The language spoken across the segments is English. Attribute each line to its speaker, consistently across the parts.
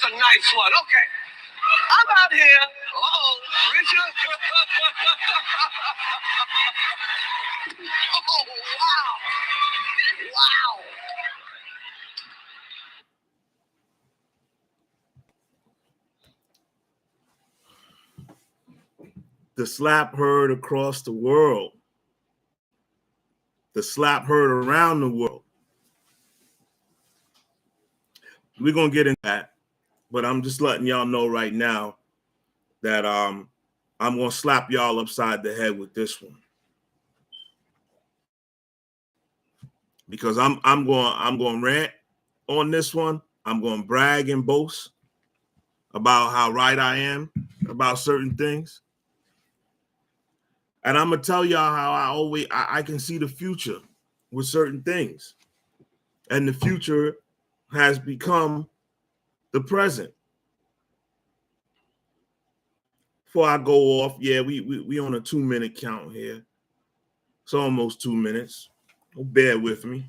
Speaker 1: a nice one. Okay. I'm out here. Oh, Richard. Oh, wow. Wow.
Speaker 2: The slap heard across the world. The slap heard around the world. We're going to get into that, but I'm just letting y'all know right now that I'm going to slap y'all upside the head with this one. Because I'm going to rant on this one. I'm going to brag and boast about how right I am about certain things. And I'm going to tell y'all how I can see the future with certain things. And the future has become the present. Before I go off, yeah, we on a 2-minute count here. It's almost 2 minutes. Bear with me.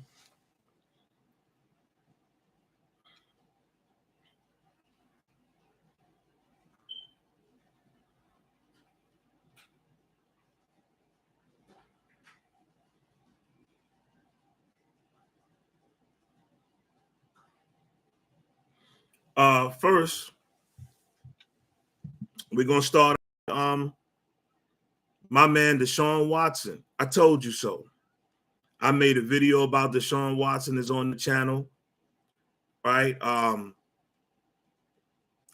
Speaker 2: First, we're gonna start my man Deshaun Watson. I told you so. I made a video about Deshaun Watson. Is on the channel, right? I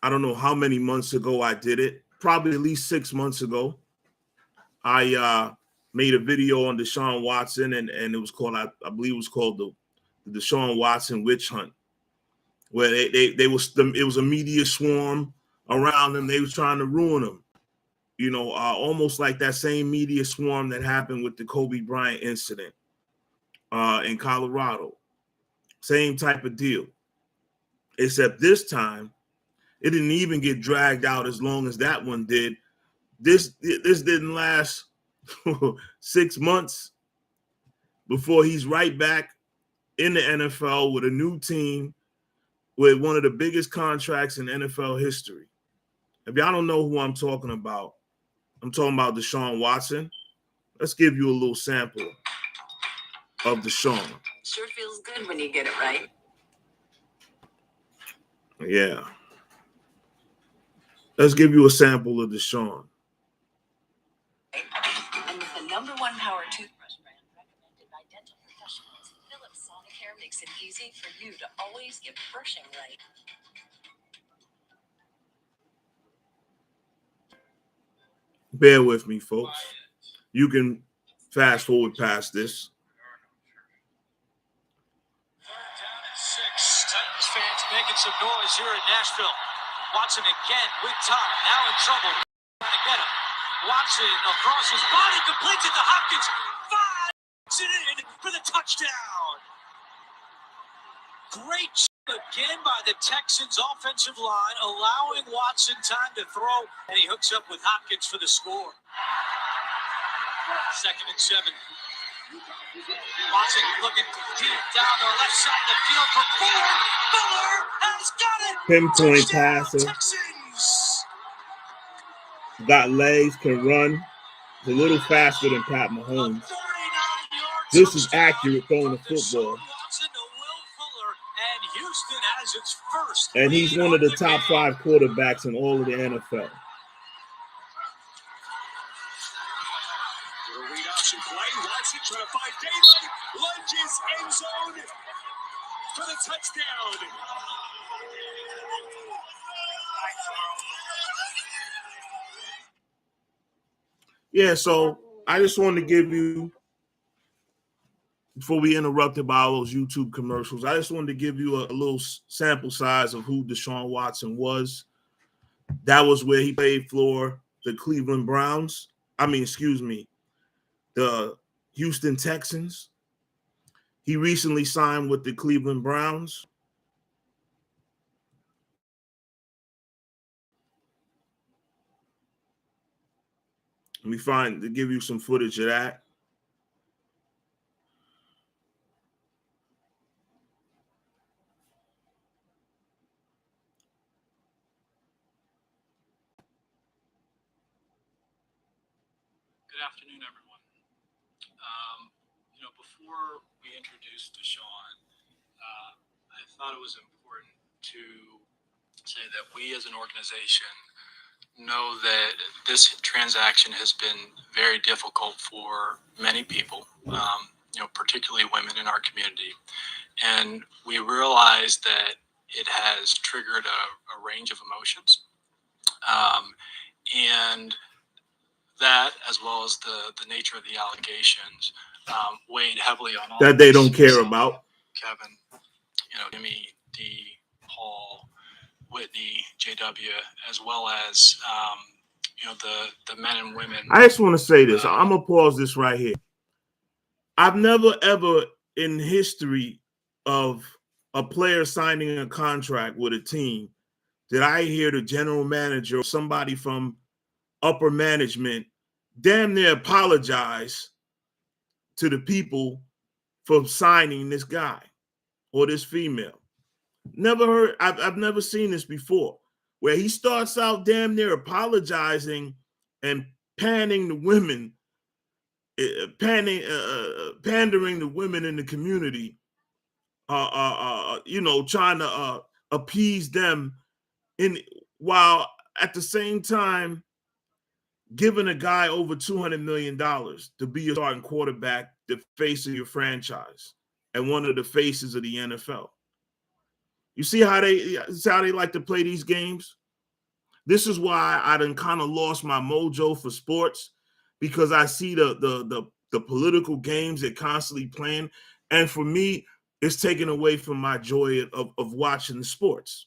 Speaker 2: don't know how many months ago I did it. Probably at least 6 months ago. I made a video on Deshaun Watson, and it was called, I believe it was called the Deshaun Watson Witch Hunt, where it was a media swarm around him. They was trying to ruin him. You know, almost like that same media swarm that happened with the Kobe Bryant incident in Colorado. Same type of deal. Except this time, it didn't even get dragged out as long as that one did. This didn't last 6 months before he's right back in the NFL with a new team with one of the biggest contracts in NFL history. If y'all don't know who I'm talking about Deshaun Watson. Let's give you a little sample of Deshaun.
Speaker 3: Sure feels good when you get it right.
Speaker 2: Yeah. Let's give you a sample of Deshaun.
Speaker 3: And with the #1 power toothbrush brand recommended by dental professionals, Philips Sonicare makes it easy for you to always get brushing right.
Speaker 2: Bear with me, folks. You can fast forward past this.
Speaker 4: Titans fans making some noise here in Nashville. Watson again with time, now in trouble. Trying to get him. Watson across his body, completes it to Hopkins. Finds it in for the touchdown. Great again by the Texans offensive line, allowing Watson time to throw, and he hooks up with Hopkins for the score. 2nd and 7. Watson looking deep down the left side of the field for Fuller. Fuller has got it.
Speaker 2: Pinpoint passer. Got legs, can run. It's a little faster than Pat Mahomes. This is accurate throwing the football. And he's one of the top 5 quarterbacks in all of the NFL.
Speaker 4: Watson trying to find daylight, lunges end zone for the touchdown.
Speaker 2: Yeah, so I just wanted to give you, before we interrupted by all those YouTube commercials, I just wanted to give you a little sample size of who Deshaun Watson was. That was where he played for the Cleveland Browns. The Houston Texans. He recently signed with the Cleveland Browns. Let me find to give you some footage of that.
Speaker 5: Good afternoon, everyone. Before we introduced Deshaun, I thought it was important to say that we as an organization know that this transaction has been very difficult for many people, particularly women in our community. And we realize that it has triggered a range of emotions. And that, as well as the nature of the allegations, weighed heavily on all
Speaker 2: that they don't care about.
Speaker 5: Kevin, Jimmy, D, Paul, Whitney, JW, as well as the men and women.
Speaker 2: I just want to say this. I'm gonna pause this right here. I've never ever in history of a player signing a contract with a team did I hear the general manager or somebody from upper management damn near apologize to the people for signing this guy or this female. Never heard. I've never seen this before, where he starts out damn near apologizing and panning the women, pandering the women in the community, trying to appease them, while at the same time giving a guy over $200 million to be your starting quarterback, the face of your franchise, and one of the faces of the NFL. You see how they like to play these games? This is why I done kind of lost my mojo for sports, because I see the political games they're constantly playing. And for me, it's taken away from my joy of watching the sports.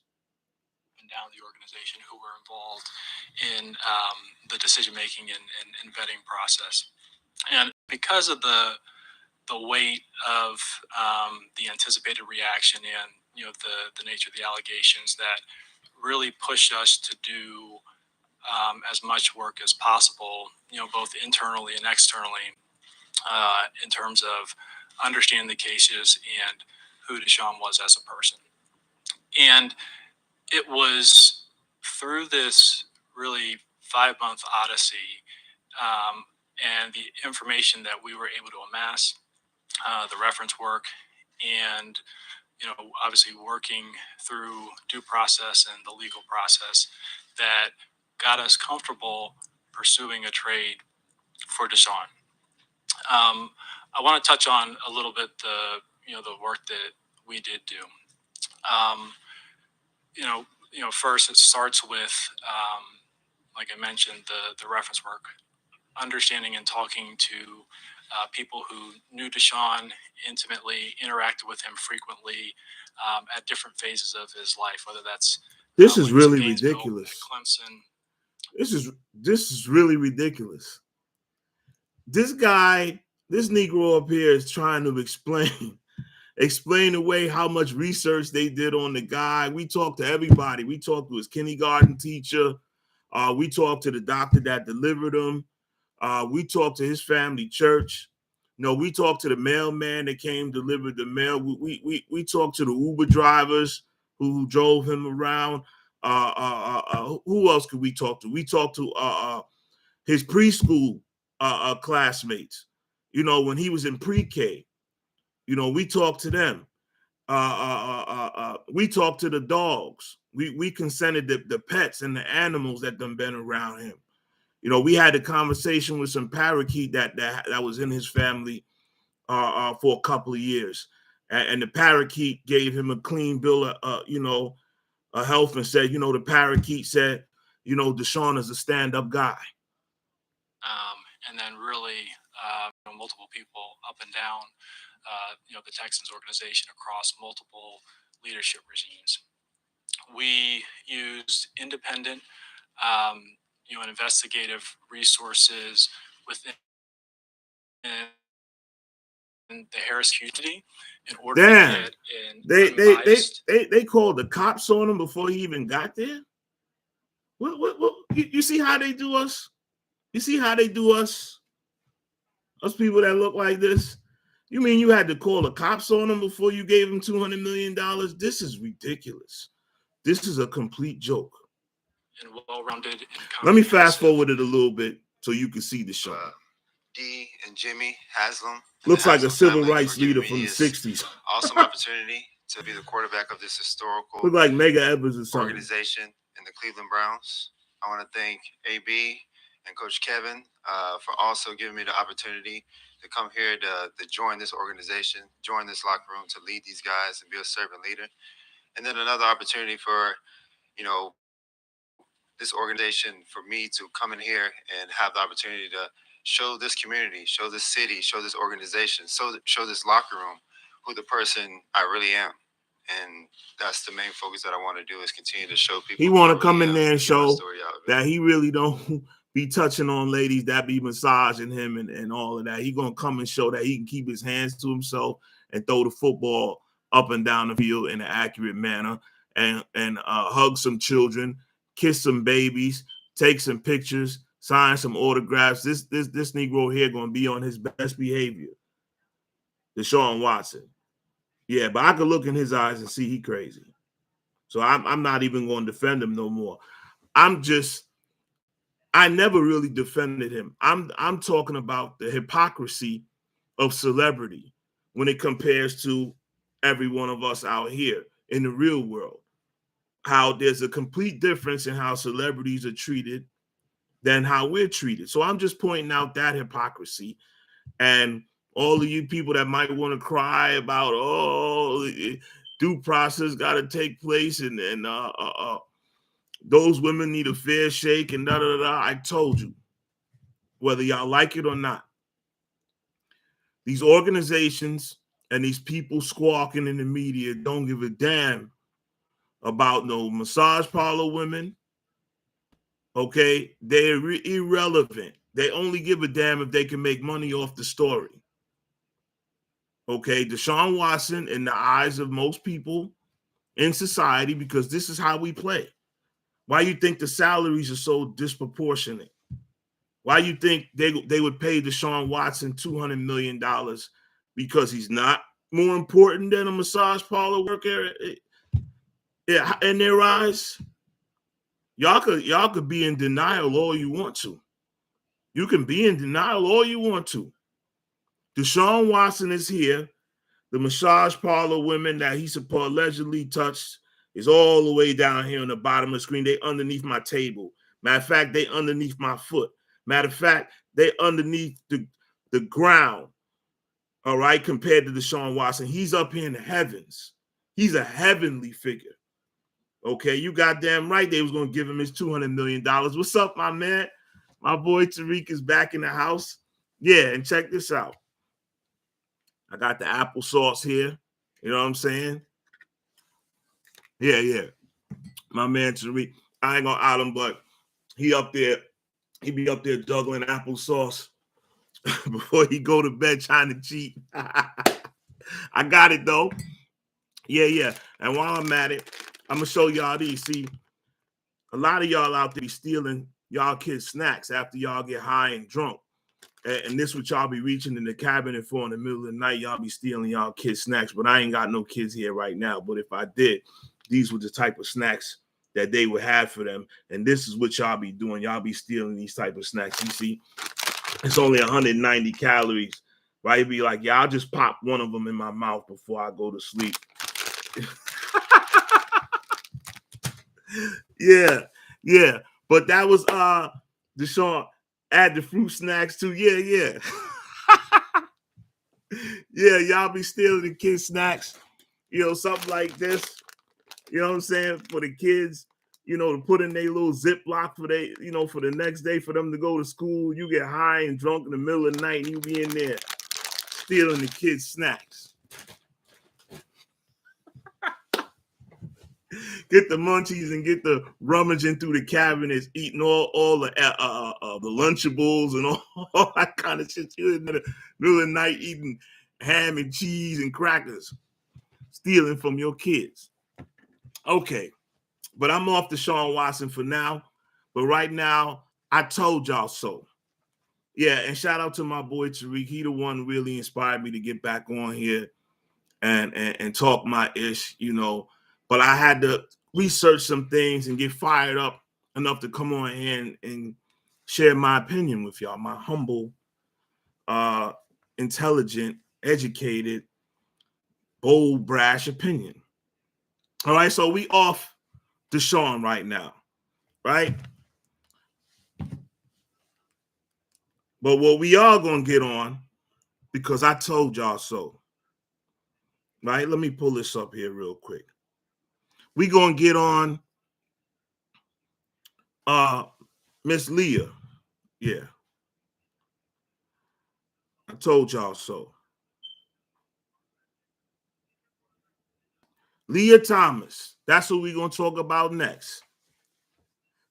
Speaker 5: And down the organization who were involved in the decision-making and vetting process. And because of the weight of the anticipated reaction and the nature of the allegations, that really pushed us to do as much work as possible, both internally and externally, in terms of understanding the cases and who Deshaun was as a person. And it was through this really 5-month odyssey and the information that we were able to amass, the reference work, and obviously working through due process and the legal process, that got us comfortable pursuing a trade for Deshaun. I want to touch on a little bit the work that we did do. First it starts with, like I mentioned, the reference work, understanding and talking to people who knew Deshaun intimately, interacted with him frequently at different phases of his life, whether that's
Speaker 2: this is really ridiculous.
Speaker 5: Clemson.
Speaker 2: This is really ridiculous. This guy, this Negro up here is trying to explain away how much research they did on the guy. We talked to everybody. We talked to his kindergarten teacher. We talked to the doctor that delivered him. We talked to his family church. We talked to the mailman that came delivered the mail. We talked to the Uber drivers who drove him around. Who else could we talk to? We talked to his preschool classmates. When he was in pre-K. We talked to them. We talked to the dogs. We consented the pets and the animals that done been around him. We had a conversation with some parakeet that was in his family for a couple of years, and the parakeet gave him a clean bill of health, and said, the parakeet said, Deshaun is a stand-up guy.
Speaker 5: And then really multiple people up and down the Texans organization across multiple leadership regimes. We used independent and investigative resources within the Harris community in order to get
Speaker 2: they called the cops on him before he even got there. What you see how they do us? You see how they do us? Us people that look like this. You mean you had to call the cops on him before you gave him $200 million? This is ridiculous. This is a complete joke.
Speaker 5: And well-rounded.
Speaker 2: Let me fast forward it a little bit so you can see the show.
Speaker 6: D and Jimmy Haslam.
Speaker 2: Looks like a civil rights leader from the 60s.
Speaker 6: Awesome opportunity to be the quarterback of this historical
Speaker 2: Look like Mega Evans or something.
Speaker 6: organization in the Cleveland Browns. I want to thank AB and Coach Kevin for also giving me the opportunity to come here to join this organization, join this locker room, to lead these guys and be a servant leader. And then another opportunity for, this organization, for me to come in here and have the opportunity to show this community, show this city, show this organization, show this locker room who the person I really am. And that's the main focus that I want to do, is continue to show people.
Speaker 2: He want to come in there and show that he really don't be touching on ladies that be massaging him and all of that. He going to come and show that he can keep his hands to himself and throw the football up and down the field in an accurate manner, and hug some children, kiss some babies, take some pictures, sign some autographs. This Negro here going to be on his best behavior. Deshaun Watson. Yeah, but I could look in his eyes and see he crazy. So I'm not even going to defend him no more. I never really defended him. I'm talking about the hypocrisy of celebrity when it compares to every one of us out here in the real world. How there's a complete difference in how celebrities are treated than how we're treated. So I'm just pointing out that hypocrisy. And all of you people that might want to cry about, due process got to take place, and those women need a fair shake, and da da da. I told you, whether y'all like it or not, these organizations and these people squawking in the media don't give a damn about no massage parlor women. Okay, they're irrelevant. They only give a damn if they can make money off the story. Okay, Deshaun Watson, in the eyes of most people in society, because this is how we play. Why you think the salaries are so disproportionate? Why you think they would pay Deshaun Watson $200 million because he's not more important than a massage parlor worker? Yeah, in their eyes, y'all could be in denial all you want to. You can be in denial all you want to. Deshaun Watson is here. The massage parlor women that he allegedly touched is all the way down here on the bottom of the screen. They underneath my table. Matter of fact, they underneath my foot. Matter of fact, they underneath the ground. All right, compared to Deshaun Watson. He's up here in the heavens. He's a heavenly figure. Okay, you goddamn right they was going to give him his $200 million. What's up, my man? My boy Tariq is back in the house. Yeah, and check this out. I got the applesauce here. You know what I'm saying? Yeah. My man Tariq. I ain't gonna out him, but he be up there juggling applesauce before he go to bed trying to cheat. I got it though. Yeah. And while I'm at it, I'm gonna show y'all these. See, a lot of y'all out there be stealing y'all kids' snacks after y'all get high and drunk. And this what y'all be reaching in the cabinet for in the middle of the night. Y'all be stealing y'all kids' snacks, but I ain't got no kids here right now. But if I did, these were the type of snacks that they would have for them. And this is what y'all be doing. Y'all be stealing these type of snacks. You see, it's only 190 calories, right? You'd be like, yeah, I'll just pop one of them in my mouth before I go to sleep. Yeah. But that was Deshaun. Add the fruit snacks too. Yeah. Yeah, y'all be stealing the kids' snacks, something like this. You know what I'm saying? For the kids, to put in their little Ziploc for for the next day for them to go to school. You get high and drunk in the middle of the night and you be in there stealing the kids' snacks. Get the munchies and get the rummaging through the cabinets, eating all the Lunchables and all that kind of shit. You're in the middle of the night eating ham and cheese and crackers, stealing from your kids. Okay, but I'm off Deshaun Watson for now. But right now, I told y'all so. Yeah, and shout out to my boy Tariq. He the one who really inspired me to get back on here and talk my ish, But I had to research some things and get fired up enough to come on here and share my opinion with y'all, my humble intelligent, educated, bold, brash opinion. All right, so we off Deshaun right now, right? But what we are gonna get on, because I told y'all so. Right? Let me pull this up here real quick. We gonna get on Miss Leah. Yeah. I told y'all so. Leah Thomas. That's what we're gonna talk about next.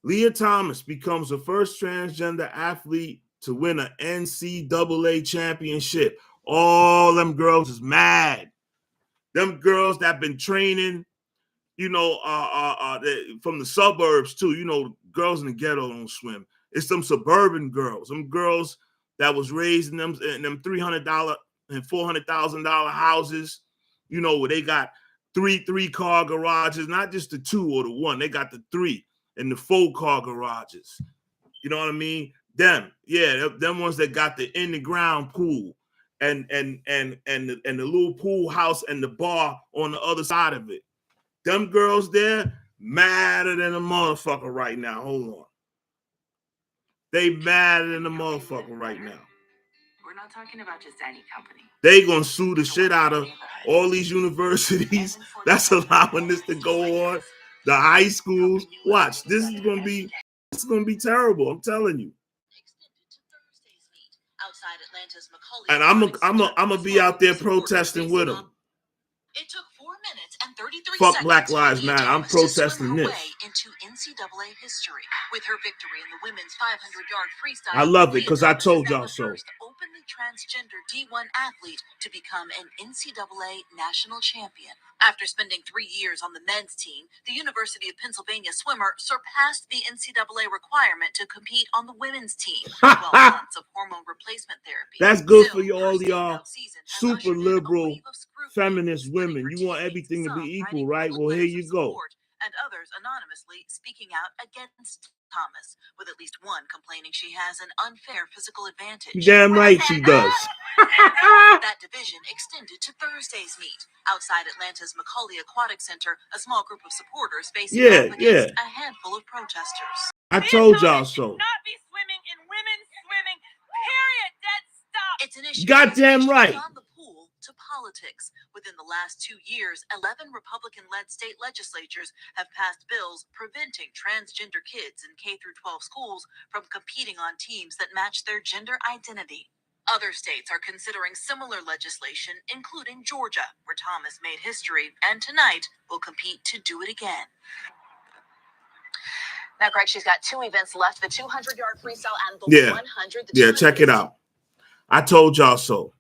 Speaker 2: Leah Thomas becomes the first transgender athlete to win an NCAA championship. All them girls is mad. Them girls that been training, you know, from the suburbs too. You know, girls in the ghetto don't swim. It's some suburban girls. Some girls that was raised in them $300 and $400,000 houses. You know, where they got three car garages, not just the two or the one. They got the 3 and the 4 car garages. You know what I mean? Them ones that got the in the ground pool and the little pool house and the bar on the other side of it. Them girls there, madder than a motherfucker right now. Hold on. They madder than a motherfucker right now.
Speaker 3: We're not talking about just any company.
Speaker 2: They gonna sue the shit out of all these universities that's allowing this to go on. The high schools. Watch, this is gonna be terrible. I'm telling you. And I'm gonna be out there protesting with them.
Speaker 3: It took 4 minutes and 33
Speaker 2: Fuck
Speaker 3: seconds.
Speaker 2: Black Lives Matter. I'm protesting this.
Speaker 3: Way into NCAA history with her victory in the women's 500-yard freestyle.
Speaker 2: I love it because I told y'all so.
Speaker 3: Openly transgender D1 athlete to become an NCAA national champion. After spending 3 years on the men's team, the University of Pennsylvania swimmer surpassed the NCAA requirement to compete on the women's team. 12 months of hormone replacement therapy.
Speaker 2: That's good for all y'all super liberal feminist women. You want everything to be equal, right? Well, here you go.
Speaker 3: And others anonymously speaking out against Thomas, with at least one complaining she has an unfair physical advantage.
Speaker 2: Damn right she does.
Speaker 3: That division extended to Thursday's meet. Outside Atlanta's Macaulay Aquatic Center, a small group of supporters facing off against a handful of protesters.
Speaker 2: I told y'all so.
Speaker 7: Not be swimming in women's swimming, period. Dead stop.
Speaker 3: It's an issue
Speaker 2: goddamn right.
Speaker 3: Beyond the pool to politics. Within the last 2 years, 11 Republican-led state legislatures have passed bills preventing transgender kids in K-12 schools from competing on teams that match their gender identity. Other states are considering similar legislation, including Georgia, where Thomas made history, and tonight will compete to do it again. Now, Greg, she's got 2 events left, the 200-yard freestyle and the 100.
Speaker 2: Check it out. I told y'all so.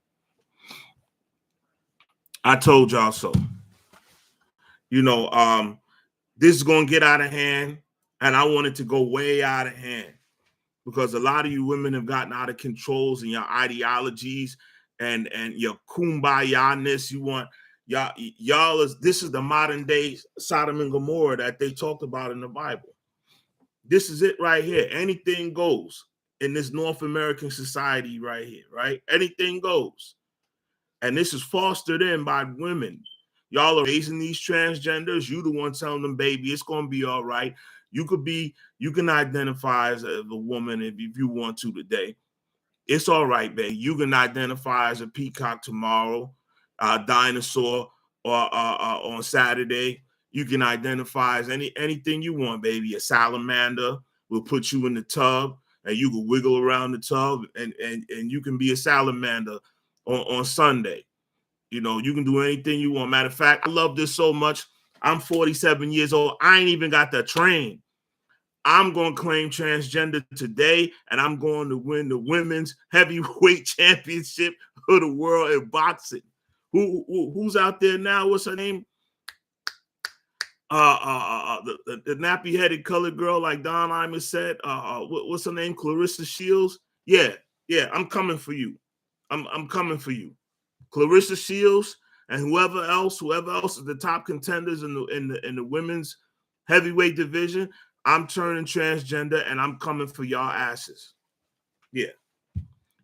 Speaker 2: I told y'all so. You know, this is going to get out of hand, and I want it to go way out of hand because a lot of you women have gotten out of controls in your ideologies and your kumbaya-ness. You want y'all is this is the modern day Sodom and Gomorrah that they talked about in the Bible. This is it right here. Anything goes in this North American society right here, right? Anything goes. And this is fostered in by women. Y'all are raising these transgenders. You the one telling them, baby, it's going to be all right. You can identify as a woman if you want to today. It's all right, baby. You can identify as a peacock tomorrow, dinosaur, or on Saturday. You can identify as anything you want, baby. A salamander. We'll put you in the tub and you can wiggle around the tub and you can be a salamander on Sunday. You know, you can do anything you want. Matter of fact, I love this so much. I'm 47 years old. I ain't even got the train. I'm going to claim transgender today, and I'm going to win the women's heavyweight championship of the world in boxing. Who's out there now? What's her name? The nappy-headed colored girl, like Don Imus said. What's her name? Clarissa Shields. Yeah. I'm coming for you. I'm coming for you. Clarissa Shields and whoever else is the top contenders in the women's heavyweight division. I'm turning transgender and I'm coming for y'all asses. Yeah.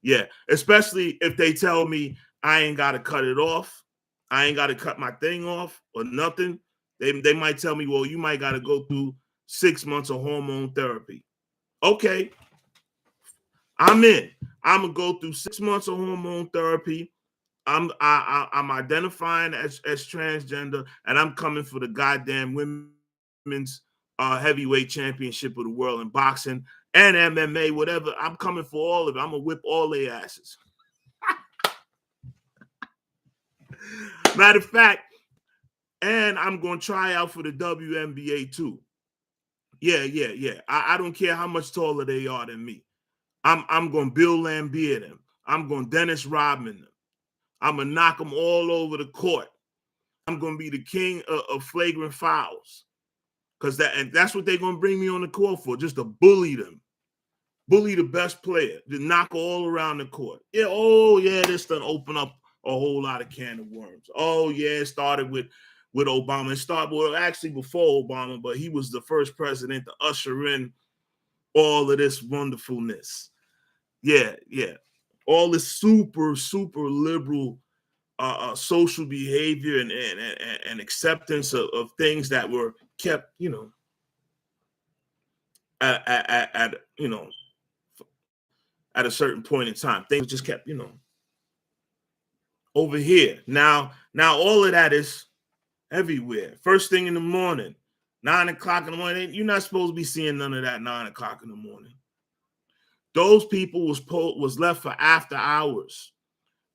Speaker 2: Yeah, especially if they tell me I ain't got to cut it off, I ain't got to cut my thing off or nothing. They might tell me, well, you might got to go through 6 months of hormone therapy. Okay, I'm in. I'm gonna go through 6 months of hormone therapy. I'm identifying as transgender, and I'm coming for the goddamn women's heavyweight championship of the world in boxing and MMA, whatever. I'm coming for all of it. I'm gonna whip all their asses. Matter of fact, and I'm gonna try out for the WNBA too. Yeah. I don't care how much taller they are than me. I'm gonna Bill Lambier them. I'm gonna Dennis Rodman them. I'm gonna knock them all over the court. I'm gonna be the king of flagrant fouls, because that's what they're gonna bring me on the court for, just to bully them, bully the best player, to knock all around the court. Yeah, oh yeah, this done open up a whole lot of can of worms. Oh yeah, it started with Obama. It started, well, actually before Obama, but he was the first president to usher in all of this wonderfulness. Yeah. All this super liberal social behavior and acceptance of things that were kept, at at a certain point in time. Things just kept, over here. Now all of that is everywhere. First thing in the morning, 9 o'clock in the morning. You're not supposed to be seeing none of that 9 o'clock in the morning. Those people was left for after hours.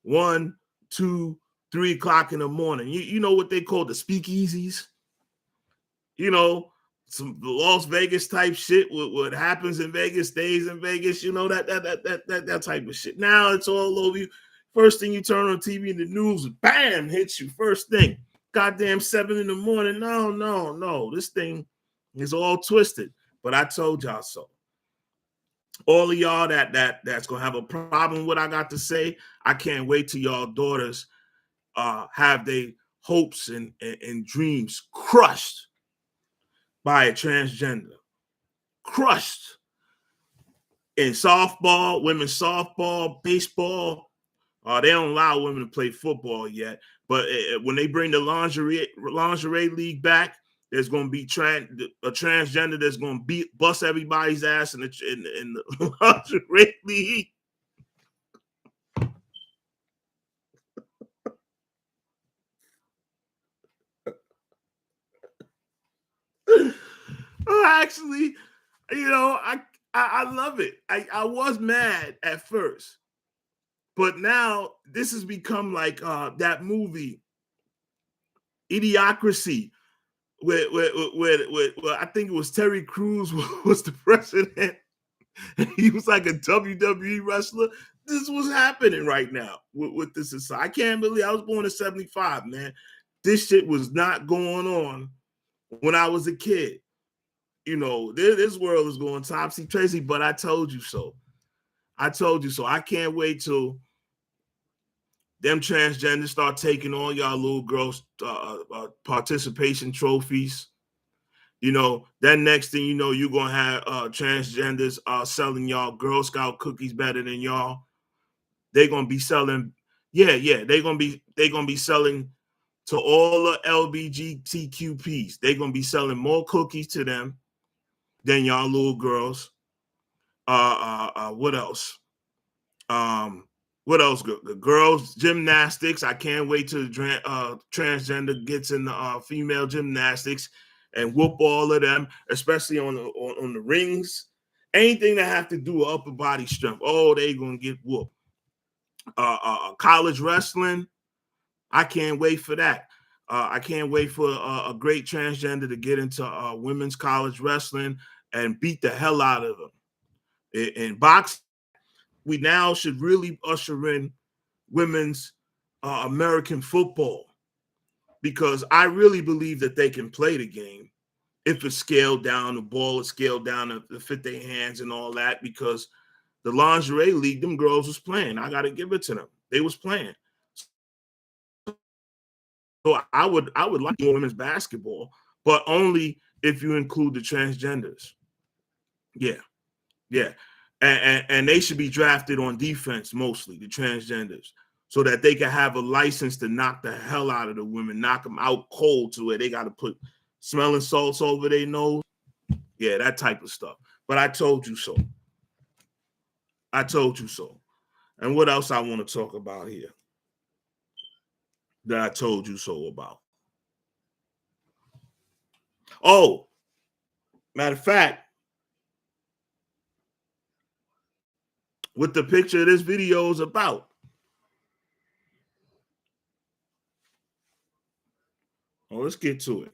Speaker 2: 1, 2, 3 o'clock in the morning. You know what they call the speakeasies? Some Las Vegas type shit. What happens in Vegas stays in Vegas. That type of shit. Now it's all over you. First thing you turn on TV in the news, bam, hits you first thing. Goddamn 7 in the morning. No. This thing is all twisted. But I told y'all so. All of y'all that's gonna have a problem with what I got to say, I can't wait till y'all daughters have their hopes and dreams crushed by a transgender. Crushed in softball, women's softball, baseball. They don't allow women to play football yet, but when they bring the lingerie league back, there's going to be a transgender that's going to bust everybody's ass in the lingerie league. Actually, I love it. I was mad at first, but now this has become like that movie, Idiocracy, where I think it was Terry Crews was the president. He was like a WWE wrestler. This is what's happening right now with this society. I can't believe I was born in 75, man. This shit was not going on when I was a kid. This world is going topsy-turvy, but I told you so. I can't wait till them transgenders start taking all y'all little girls' participation trophies. Then next thing you know, you're going to have transgenders selling y'all Girl Scout cookies better than y'all. They're going to be selling, they're going to be selling to all the LGBTQPs. They're going to be selling more cookies to them than y'all little girls. What else? What else? The girls gymnastics. I can't wait till the transgender gets in the female gymnastics and whoop all of them, especially on the rings. Anything that have to do with upper body strength. Oh, they gonna get whooped. College wrestling. I can't wait for that. I can't wait for a great transgender to get into women's college wrestling and beat the hell out of them. In boxing, we now should really usher in women's American football, because I really believe that they can play the game if it's scaled down, the ball is scaled down to fit their hands and all that, because the lingerie league, them girls was playing. I got to give it to them. They was playing. So I would like women's basketball, but only if you include the transgenders. Yeah. And they should be drafted on defense mostly, the transgenders, so that they can have a license to knock the hell out of the women, knock them out cold to where they got to put smelling salts over their nose. Yeah, that type of stuff. But I told you so. I told you so. And what else I want to talk about here that I told you so about? Oh, matter of fact, what the picture of this video is about. Oh, let's get to it.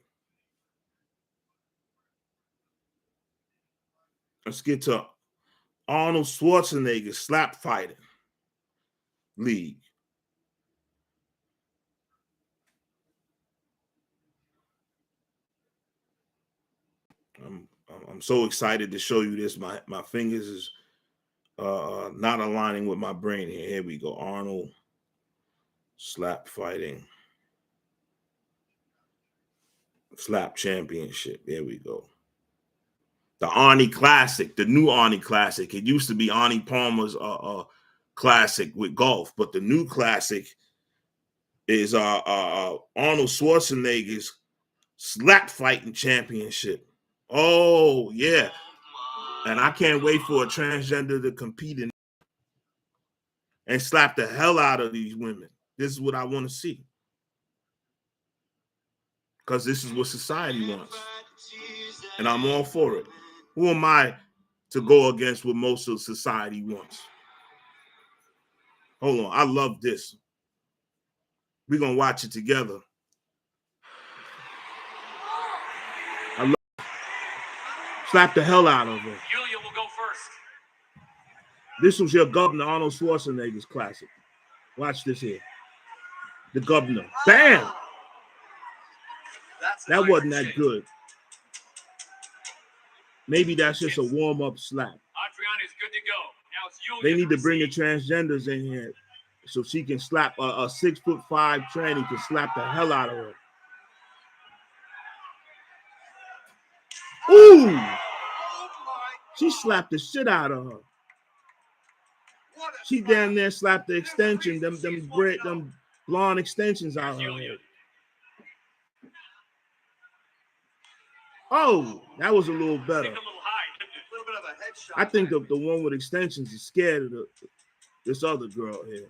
Speaker 2: Let's get to Arnold Schwarzenegger slap fighting league. I'm so excited to show you this. My fingers is not aligning with my brain here. Here we go. Arnold slap fighting slap championship. There we go. The Arnie Classic, the new Arnie Classic. It used to be Arnie Palmer's classic with golf, but the new classic is Arnold Schwarzenegger's slap fighting championship. Oh yeah, and I can't wait for a transgender to compete in and slap the hell out of these women. This is what I want to see, because this is what society wants, and I'm all for it. Who am I to go against what most of society wants? Hold on, I love this. We're gonna watch it together. I love it. Slap the hell out of her.
Speaker 4: Julia will go first.
Speaker 2: This was your governor, Arnold Schwarzenegger's classic. Watch this here. The governor. Bam! That wasn't that good. Maybe that's just a warm-up slap.
Speaker 4: Adriana's good to go. Now it's Julia.
Speaker 2: They need to bring the transgenders in here so she can slap a 6'5" tranny can slap the hell out of her. Ooh! She slapped the shit out of her. She damn near slapped the extension, them blonde extensions out of her head. Oh, that was a little better. I think the one with extensions is scared of this other girl here.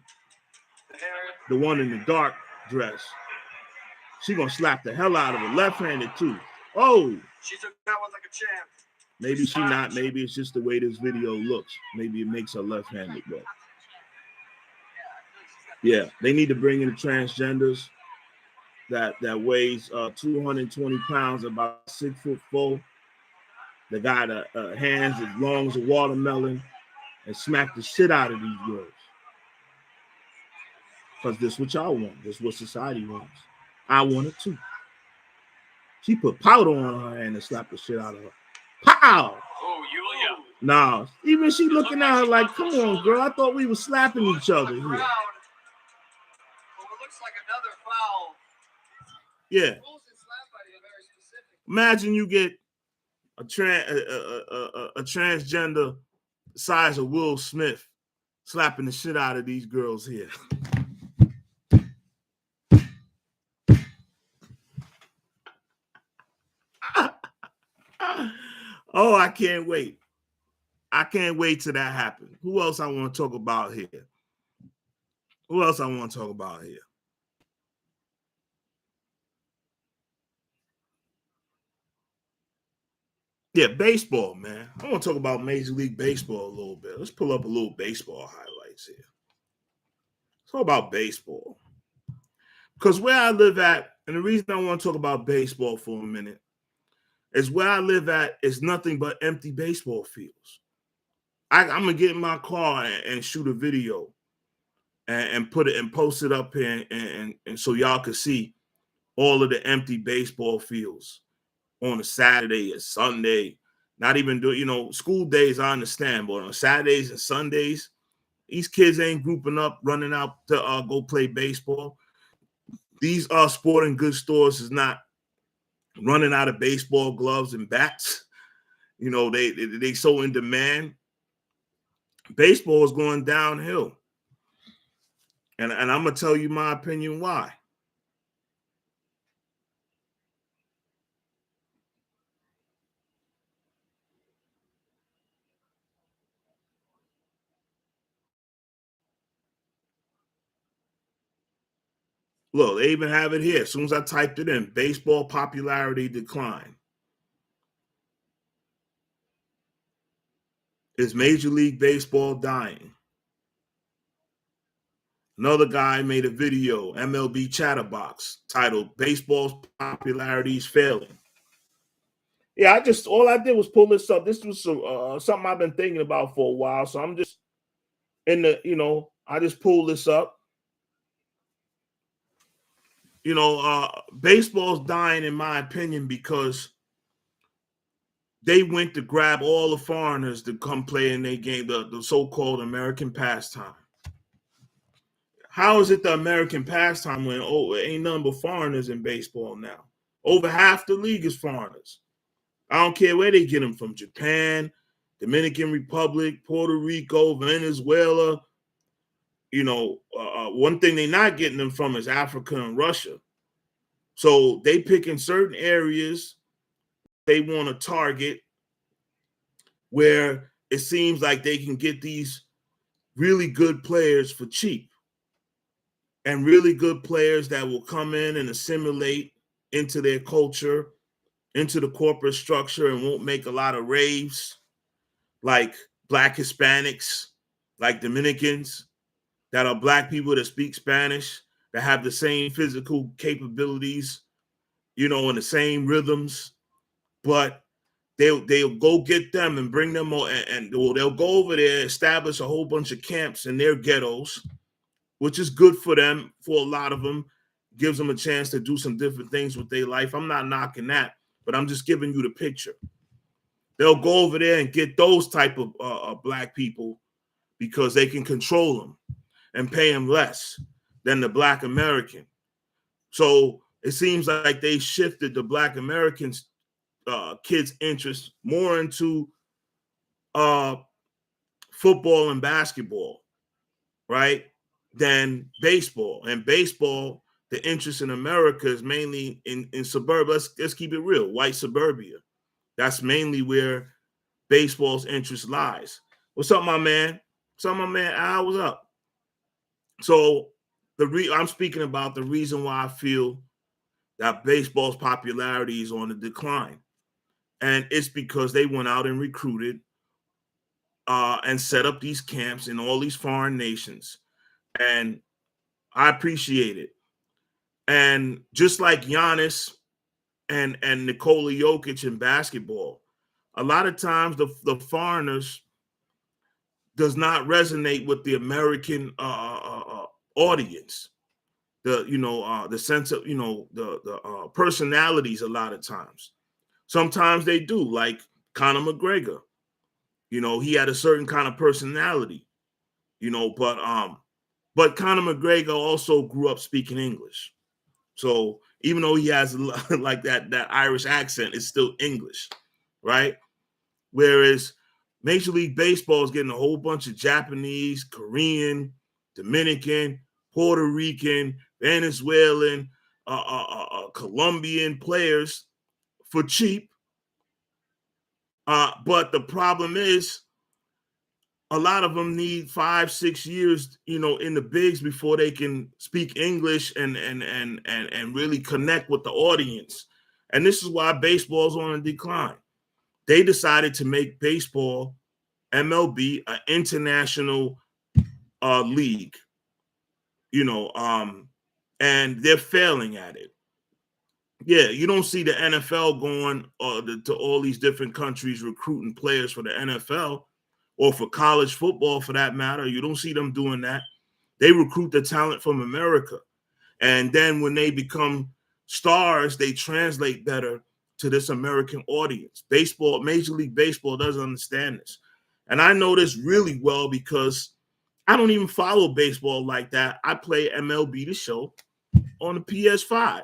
Speaker 2: The one in the dark dress. She gonna slap the hell out of her, left-handed too. Oh!
Speaker 1: She took that one like a champ.
Speaker 2: Maybe she not. Maybe it's just the way this video looks. Maybe it makes her left-handed, but yeah, they need to bring in the transgenders that weighs 220 pounds, about 6'4". They got hands as long as a watermelon, and smack the shit out of these girls. Because this is what y'all want. This is what society wants. I want it too. She put powder on her hand and slapped the shit out of her. Pow!
Speaker 4: Oh, Julia.
Speaker 2: Nah, even she looking at her like, come on, girl. I thought we were slapping each other here.
Speaker 1: Well, it looks like another foul.
Speaker 2: Yeah. Imagine you get a transgender size of Will Smith slapping the shit out of these girls here. Oh, I can't wait. I can't wait till that happens. Who else I want to talk about here? Who else I want to talk about here? Yeah, baseball, man. I want to talk about Major League Baseball a little bit. Let's pull up a little baseball highlights here. Let's talk about baseball. Because where I live at, and the reason I want to talk about baseball for a minute, is where I live at is nothing but empty baseball fields. I'm going to get in my car and shoot a video and put it and post it up here and so y'all can see all of the empty baseball fields on a Saturday or Sunday. Not even school days, I understand, but on Saturdays and Sundays, these kids ain't grouping up, running out to go play baseball. These sporting goods stores is not running out of baseball gloves and bats. They so in demand. Baseball is going downhill. And I'm going to tell you my opinion why. Look, they even have it here. As soon as I typed it in, baseball popularity decline. Is Major League Baseball dying? Another guy made a video, MLB Chatterbox, titled Baseball's Popularity is Failing. Yeah, all I did was pull this up. This was something I've been thinking about for a while. So I'm just I just pulled this up. Baseball's dying, in my opinion, because they went to grab all the foreigners to come play in their game, the so-called American pastime. How is it the American pastime when ain't nothing but foreigners in baseball now? Over half the league is foreigners. I don't care where they get them from: Japan, Dominican Republic, Puerto Rico, Venezuela. One thing they're not getting them from is Africa and Russia. So they pick in certain areas they want to target where it seems like they can get these really good players for cheap, and really good players that will come in and assimilate into their culture, into the corporate structure, and won't make a lot of raves, like Black Hispanics, like Dominicans, that are Black people that speak Spanish, that have the same physical capabilities, and the same rhythms, but they'll go get them and bring them and they'll go over there, establish a whole bunch of camps in their ghettos, which is good for them. For a lot of them, gives them a chance to do some different things with their life. I'm not knocking that, but I'm just giving you the picture. They'll go over there and get those type of Black people because they can control them and pay them less than the Black American. So it seems like they shifted the Black Americans kids' interest more into football and basketball, right, than baseball. And baseball, the interest in America is mainly in suburbia. Let's keep it real, white suburbia. That's mainly where baseball's interest lies. What's up, my man? What's up, my man? Al, what's up? So I'm speaking about the reason why I feel that baseball's popularity is on the decline. And it's because they went out and recruited and set up these camps in all these foreign nations. And I appreciate it. And just like Giannis and Nikola Jokic in basketball, a lot of times the foreigners does not resonate with the American audience. The sense of the personalities. A lot of times, sometimes they do. Like Conor McGregor, he had a certain kind of personality, but Conor McGregor also grew up speaking English. So even though he has like that Irish accent, it's still English, right? Whereas Major League Baseball is getting a whole bunch of Japanese, Korean, Dominican, Puerto Rican, Venezuelan, Colombian players for cheap. But the problem is, a lot of them need 5-6 years, in the bigs before they can speak English and really connect with the audience. And this is why baseball's on a decline. They decided to make baseball, MLB, an international league, and they're failing at it. Yeah, you don't see the NFL going to all these different countries recruiting players for the NFL or for college football, for that matter. You don't see them doing that. They recruit the talent from America. And then when they become stars, they translate better to this American audience. Baseball, Major League Baseball doesn't understand this. And I know this really well because I don't even follow baseball like that. I play MLB The Show on the PS5.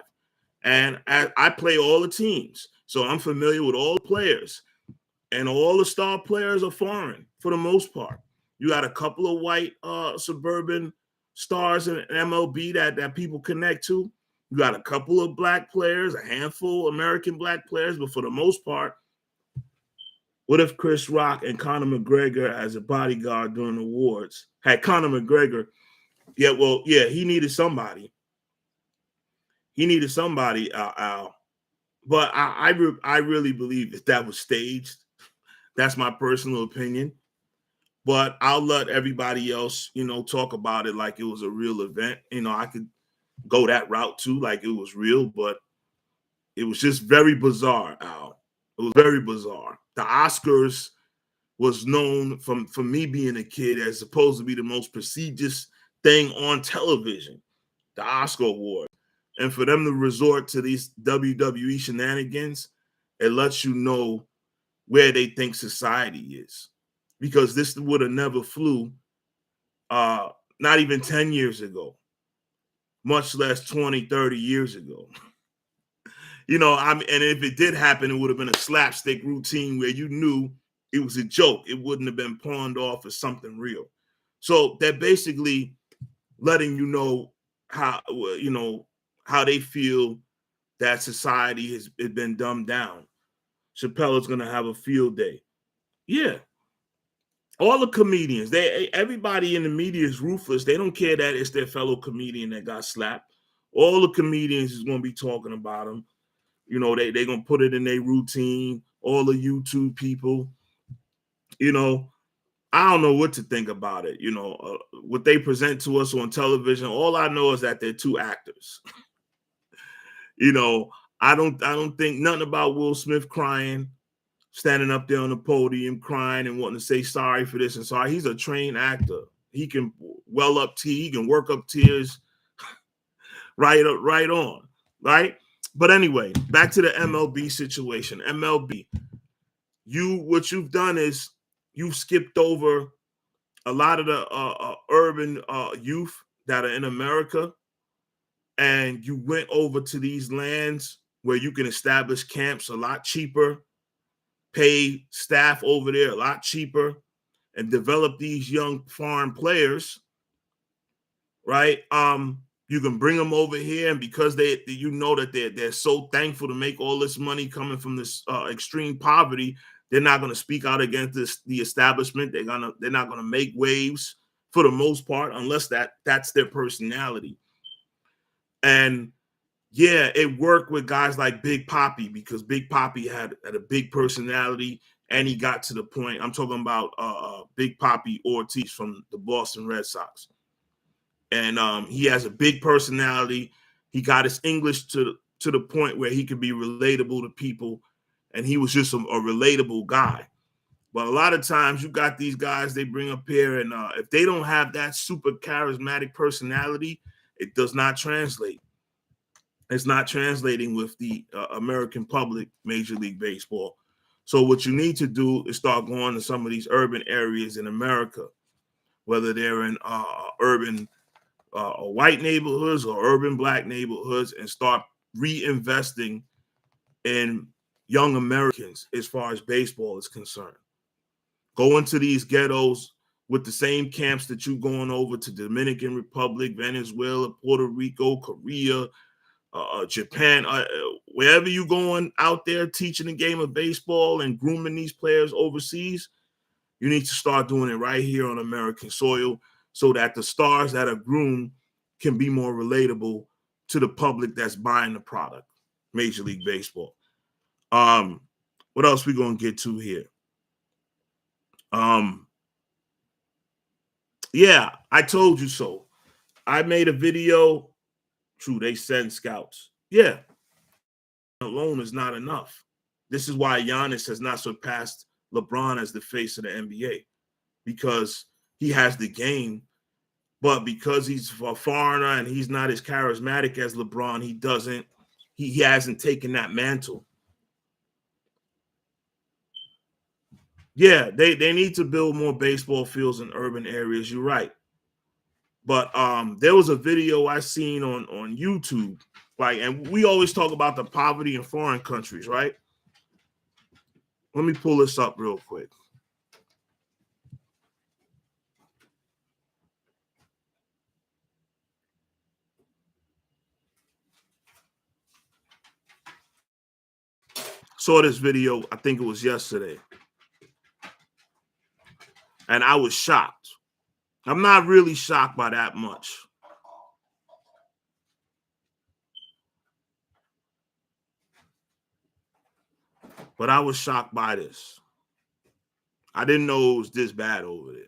Speaker 2: And I play all the teams. So I'm familiar with all the players. And all the star players are foreign for the most part. You got a couple of white suburban stars in MLB that people connect to. You got a couple of black players, a handful of American black players, but for the most part, what if Chris Rock and Conor McGregor as a bodyguard during the awards had Conor McGregor? Yeah, he needed somebody. He needed somebody, Al. But I really believe that was staged. That's my personal opinion. But I'll let everybody else, talk about it like it was a real event. I could go that route too, like it was real, but it was just very bizarre, Al. It was very bizarre. The Oscars was known from me being a kid as supposed to be the most prestigious thing on television, the Oscar Award. And for them to resort to these WWE shenanigans, it lets you know where they think society is. Because this would have never flew not even 10 years ago, much less 20, 30 years ago. And if it did happen, it would have been a slapstick routine where you knew it was a joke. It wouldn't have been pawned off as something real. So they're basically letting you know how they feel that society has been dumbed down. Chappelle is going to have a field day. Yeah. All the comedians, everybody in the media is ruthless. They don't care that it's their fellow comedian that got slapped. All the comedians is going to be talking about him. They're going to put it in their routine. All the YouTube people, I don't know what to think about it. What they present to us on television, all I know is that they're two actors. I don't think nothing about Will Smith crying, standing up there on the podium crying and wanting to say sorry for this and sorry. He's a trained actor. He can well up tears. He can work up tears right on, right? But anyway, back to the MLB situation. MLB, what you've done is you've skipped over a lot of the urban youth that are in America, and you went over to these lands where you can establish camps a lot cheaper, pay staff over there a lot cheaper, and develop these young foreign players, right? You can bring them over here, and because that they're so thankful to make all this money coming from this extreme poverty, they're not going to speak out against the establishment. They're not gonna make waves for the most part, unless that's their personality. And yeah, it worked with guys like Big Papi because Big Papi had a big personality, and he got to the point. I'm talking about Big Papi Ortiz from the Boston Red Sox. And he has a big personality. He got his English to the point where he could be relatable to people, and he was just a relatable guy. But a lot of times you got these guys they bring up here, and if they don't have that super charismatic personality, it does not translate. It's not translating with the American public, Major League Baseball. So what you need to do is start going to some of these urban areas in America, whether they're in urban white neighborhoods or urban black neighborhoods, and start reinvesting in young Americans as far as baseball is concerned. Go into these ghettos with the same camps that you're going over to Dominican Republic, Venezuela, Puerto Rico, Korea, Japan, wherever you're going out there teaching the game of baseball and grooming these players overseas, you need to start doing it right here on American soil so that the stars that are groomed can be more relatable to the public that's buying the product, Major League Baseball. What else we gonna get to here? Yeah, I told you so. I made a video. True, they send scouts. Yeah, alone is not enough. This is why Giannis has not surpassed LeBron as the face of the NBA, because he has the game, but because he's a foreigner and he's not as charismatic as LeBron, he hasn't taken that mantle. Yeah, they need to build more baseball fields in urban areas. You're right. But there was a video I seen on YouTube, and we always talk about the poverty in foreign countries, right? Let me pull this up real quick. saw this video, I think it was yesterday, and I was shocked. I'm not really shocked by that much. But I was shocked by this. I didn't know it was this bad over there.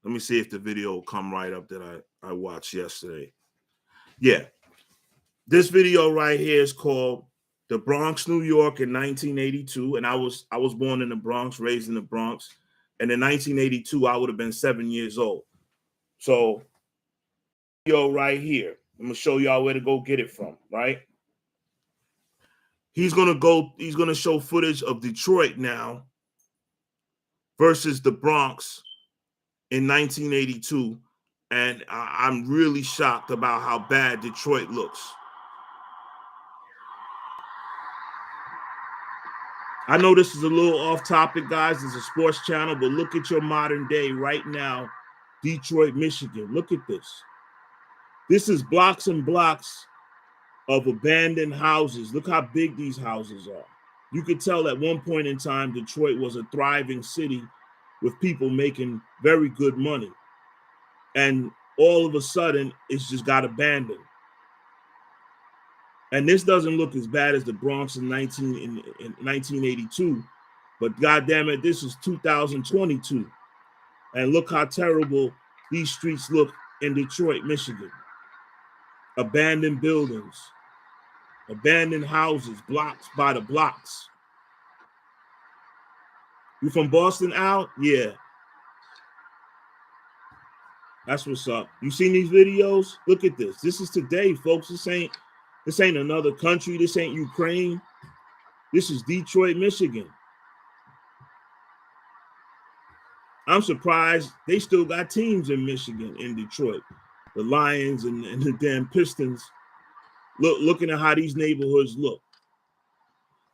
Speaker 2: Let me see if the video will come right up that I watched yesterday. Yeah. This video right here is called The Bronx, New York in 1982. And I was born in the Bronx, raised in the Bronx. And in 1982, I would have been 7 years old. So, video right here. I'm going to show y'all where to go get it from, right? He's going to show footage of Detroit now versus the Bronx in 1982, and I'm really shocked about how bad Detroit looks. I know this is a little off topic, guys. It's a sports channel, but look at your modern day right now, Detroit, Michigan. Look at this. This is blocks and blocks of abandoned houses. Look how big these houses are. You could tell at one point in time, Detroit was a thriving city with people making very good money. And all of a sudden, it's just got abandoned. And this doesn't look as bad as the Bronx in 1982, but goddamn it, this is 2022. And look how terrible these streets look in Detroit, Michigan. Abandoned buildings, abandoned houses, blocks by the blocks. You from Boston, Al? Yeah. That's what's up. You seen these videos? Look at this. This is today, folks. This ain't another country. This ain't Ukraine. This is Detroit, Michigan. I'm surprised they still got teams in Michigan, in Detroit. The Lions and the damn Pistons. Looking at how these neighborhoods look.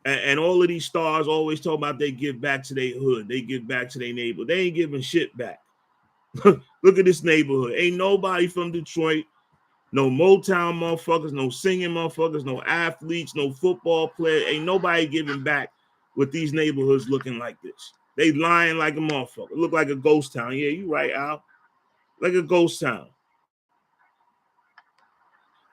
Speaker 2: And all of these stars always talk about they give back to their hood. They give back to their neighbor. They ain't giving shit back. Look at this neighborhood. Ain't nobody from Detroit. No Motown motherfuckers, no singing motherfuckers, no athletes, no football players. Ain't nobody giving back with these neighborhoods looking like this. They lying like a motherfucker. Look like a ghost town. Yeah, you right, Al. Like a ghost town.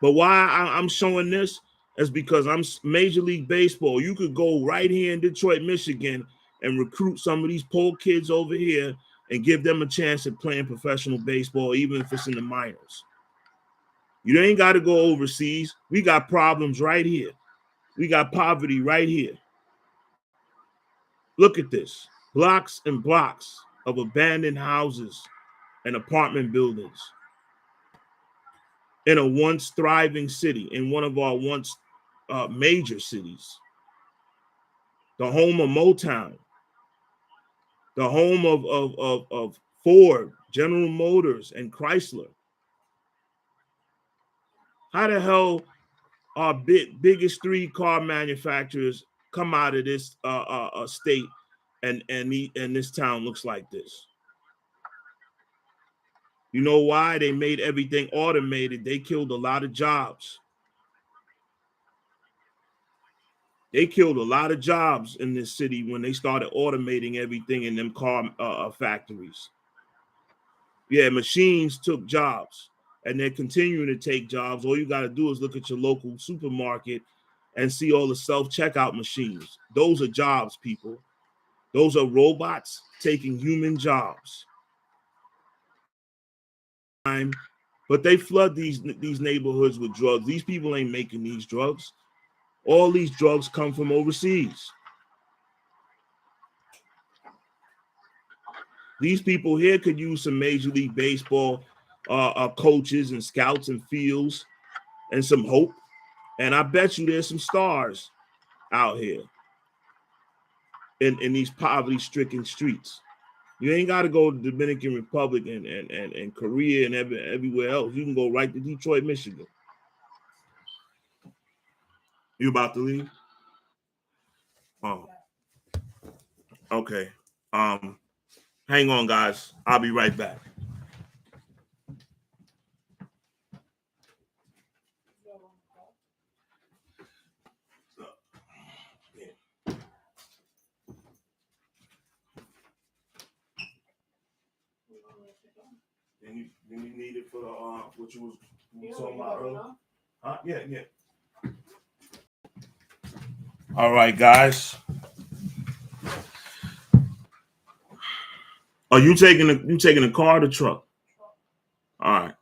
Speaker 2: But why I'm showing this is because I'm Major League Baseball. You could go right here in Detroit, Michigan, and recruit some of these poor kids over here and give them a chance at playing professional baseball, even if it's in the minors. You ain't got to go overseas. We got problems right here. We got poverty right here. Look at this. Blocks and blocks of abandoned houses and apartment buildings in a once thriving city, in one of our once major cities. The home of Motown. The home of Ford, General Motors, and Chrysler. How the hell our biggest three car manufacturers come out of this state and this town looks like this? You know why? They made everything automated. They killed a lot of jobs. They killed a lot of jobs in this city when they started automating everything in them car factories. Yeah, machines took jobs, and they're continuing to take jobs. All you got to do is look at your local supermarket and see all the self-checkout machines. Those are jobs, people. Those are robots taking human jobs. But they flood these neighborhoods with drugs. These people ain't making these drugs. All these drugs come from overseas. These people here could use some Major League Baseball coaches and scouts and fields and some hope. And I bet you there's some stars out here in these poverty-stricken streets. You ain't got to go to the Dominican Republic and Korea and everywhere else. You can go right to Detroit, Michigan. You about to leave? Oh, okay. Hang on, guys. I'll be right back. And you need it for the what you was talking about earlier? Huh? Yeah. All right, guys. Are you taking the car or the truck? All right.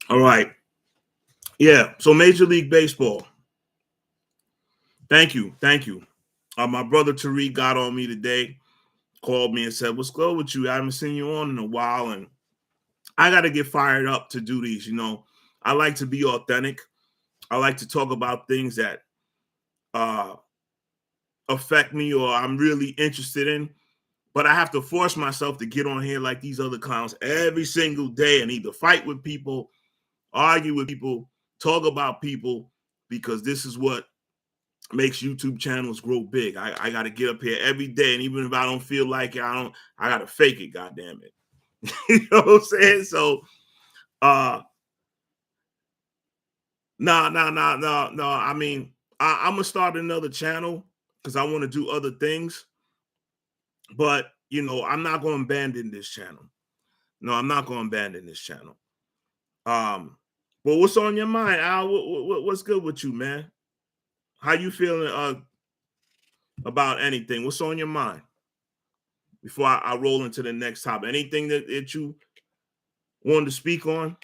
Speaker 2: All right. Yeah. So Major League Baseball. Thank you. My brother Tariq got on me today, called me and said, "What's good with you? I haven't seen you on in a while, and I got to get fired up to do these. I like to be authentic. I like to talk about things that affect me or I'm really interested in. But I have to force myself to get on here like these other clowns every single day and either fight with people, argue with people, talk about people, because this is what makes YouTube channels grow big. I got to get up here every day, and even if I don't feel like it, I got to fake it. God damn it, you know what I'm saying? So, no. I mean, I'm gonna start another channel because I want to do other things, but I'm not going to abandon this channel. No, I'm not going to abandon this channel. But what's on your mind, Al? What's good with you, man? How you feeling about anything? What's on your mind? Before I roll into the next topic, anything that you wanted to speak on?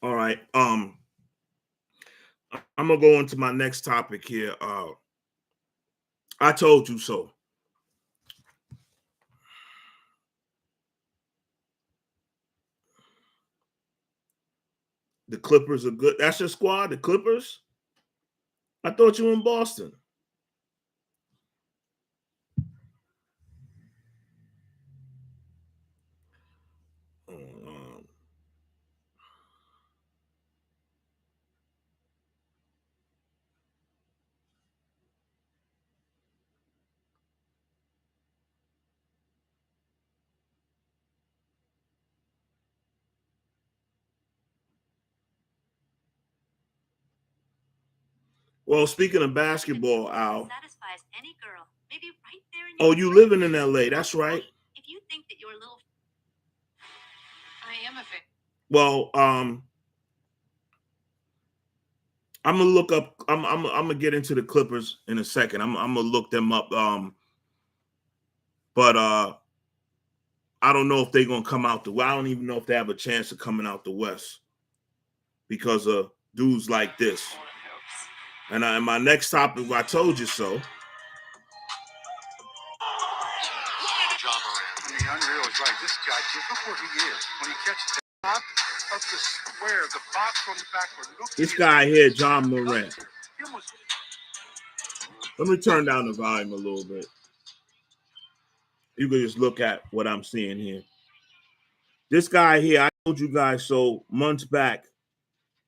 Speaker 2: All right. I'm gonna go into my next topic here. I told you so. The Clippers are good. That's your squad, the Clippers? I thought you were in Boston. Um, well, speaking of basketball, Al.
Speaker 3: Satisfies any girl. Maybe right there in
Speaker 2: Oh, you living in LA? That's right.
Speaker 3: If you think that your little I am a fan.
Speaker 2: Well, I'm gonna look up. I'm gonna get into the Clippers in a second. I'm gonna look them up. But I don't know if they're gonna come out I don't even know if they have a chance of coming out the West because of dudes like this. And my next topic, I told you so.
Speaker 8: The unreal is right. This guy, look where he is when he catches the top of the square, the box from the backward.
Speaker 2: This guy here, John Morant. Let me turn down the volume a little bit. You can just look at what I'm seeing here. This guy here, I told you guys so months back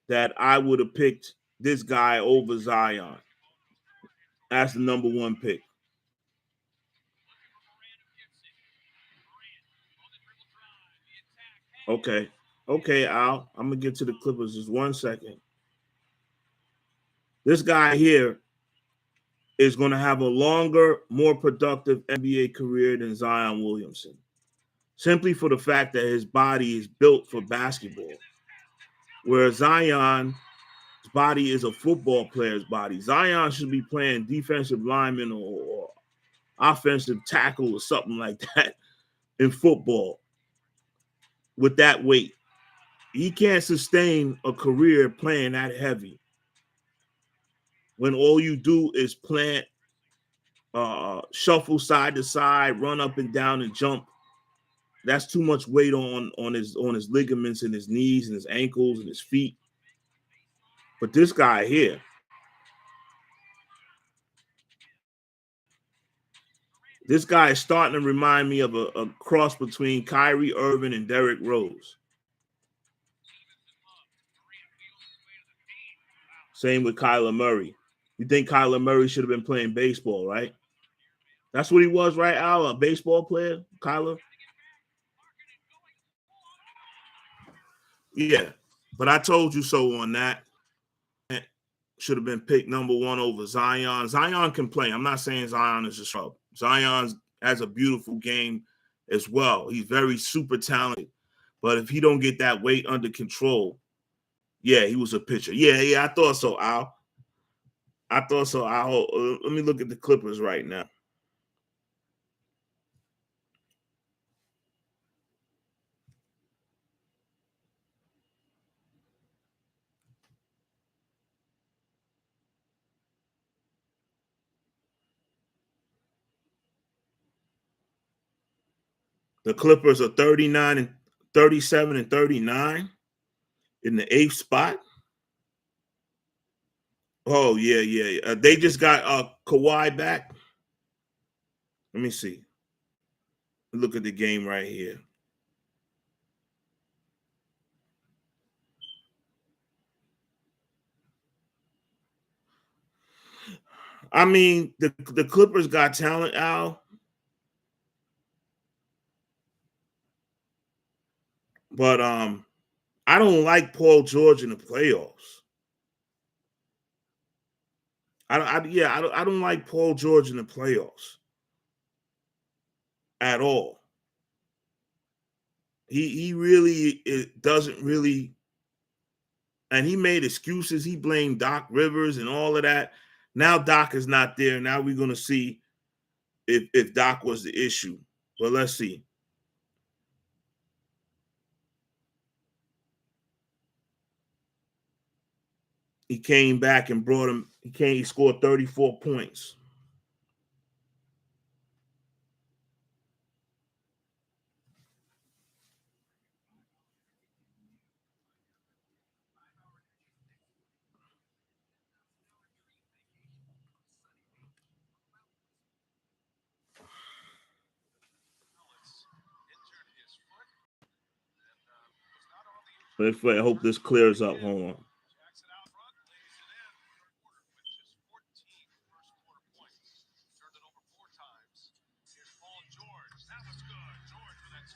Speaker 2: that I would have picked this guy over Zion. That's the number one pick. Okay, Al. I'm gonna get to the Clippers just 1 second. This guy here is going to have a longer, more productive NBA career than Zion Williamson, simply for the fact that his body is built for basketball, whereas Zion's body is a football player's body. Zion should be playing defensive lineman or offensive tackle or something like that in football with that weight. He can't sustain a career playing that heavy when all you do is plant, shuffle side to side, run up and down and jump. That's too much weight on his ligaments and his knees and his ankles and his feet. But this guy here, this guy is starting to remind me of a cross between Kyrie Irving and Derrick Rose. Same with Kyler Murray. You think Kyler Murray should have been playing baseball, right? That's what he was, right, Al? A baseball player, Kyler? Yeah. But I told you so on that. Should have been picked number 1 over Zion. Zion can play. I'm not saying Zion is a scrub. Zion has a beautiful game as well. He's very super talented. But if he don't get that weight under control, yeah, he was a pitcher. Yeah, I thought so, Al. I thought so, Al. Let me look at the Clippers right now. The Clippers are 39 and 37 and 39 in the 8th spot. Oh, yeah. They just got Kawhi back. Let me see. Look at the game right here. I mean, the Clippers got talent, Al. But I don't like Paul George in the playoffs. I don't like Paul George in the playoffs at all. He really doesn't really, and he made excuses. He blamed Doc Rivers and all of that. Now Doc is not there. Now we're gonna see if Doc was the issue. But let's see. He came back and brought him. He scored 34 points. I hope this clears up. Hold on.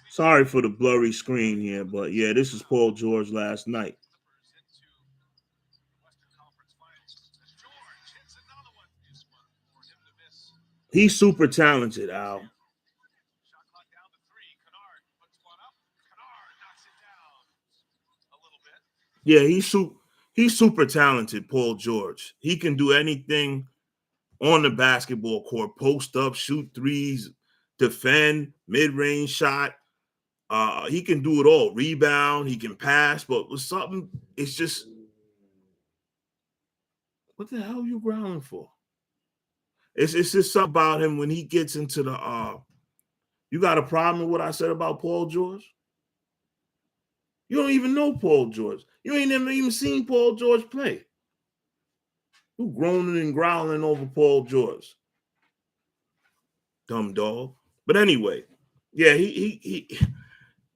Speaker 2: Sorry for the blurry screen here, but yeah, this is Paul George last night. He's super talented, Al. Yeah, he's super talented, Paul George. He can do anything on the basketball court: post up, shoot threes, defend, mid-range shot. He can do it all. Rebound, he can pass, but with something, it's just, what the hell are you growling for? It's just something about him when he gets into the you got a problem with what I said about Paul George? You don't even know Paul George. You ain't never even seen Paul George play. You groaning and growling over Paul George. Dumb dog. But anyway, yeah, he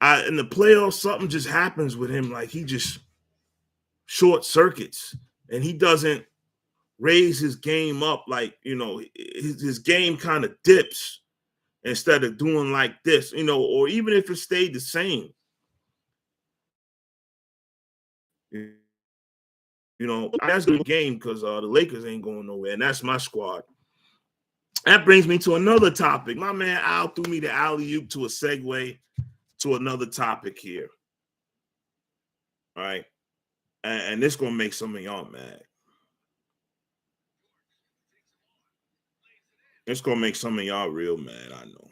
Speaker 2: in the playoffs, something just happens with him. Like he just short circuits and he doesn't raise his game up. Like, his game kind of dips instead of doing like this, or even if it stayed the same. That's a good game because the Lakers ain't going nowhere, and that's my squad. That brings me to another topic. My man Al threw me the alley-oop to a segue to another topic here. All right. And this going to make some of y'all mad. It's going to make some of y'all real mad, I know.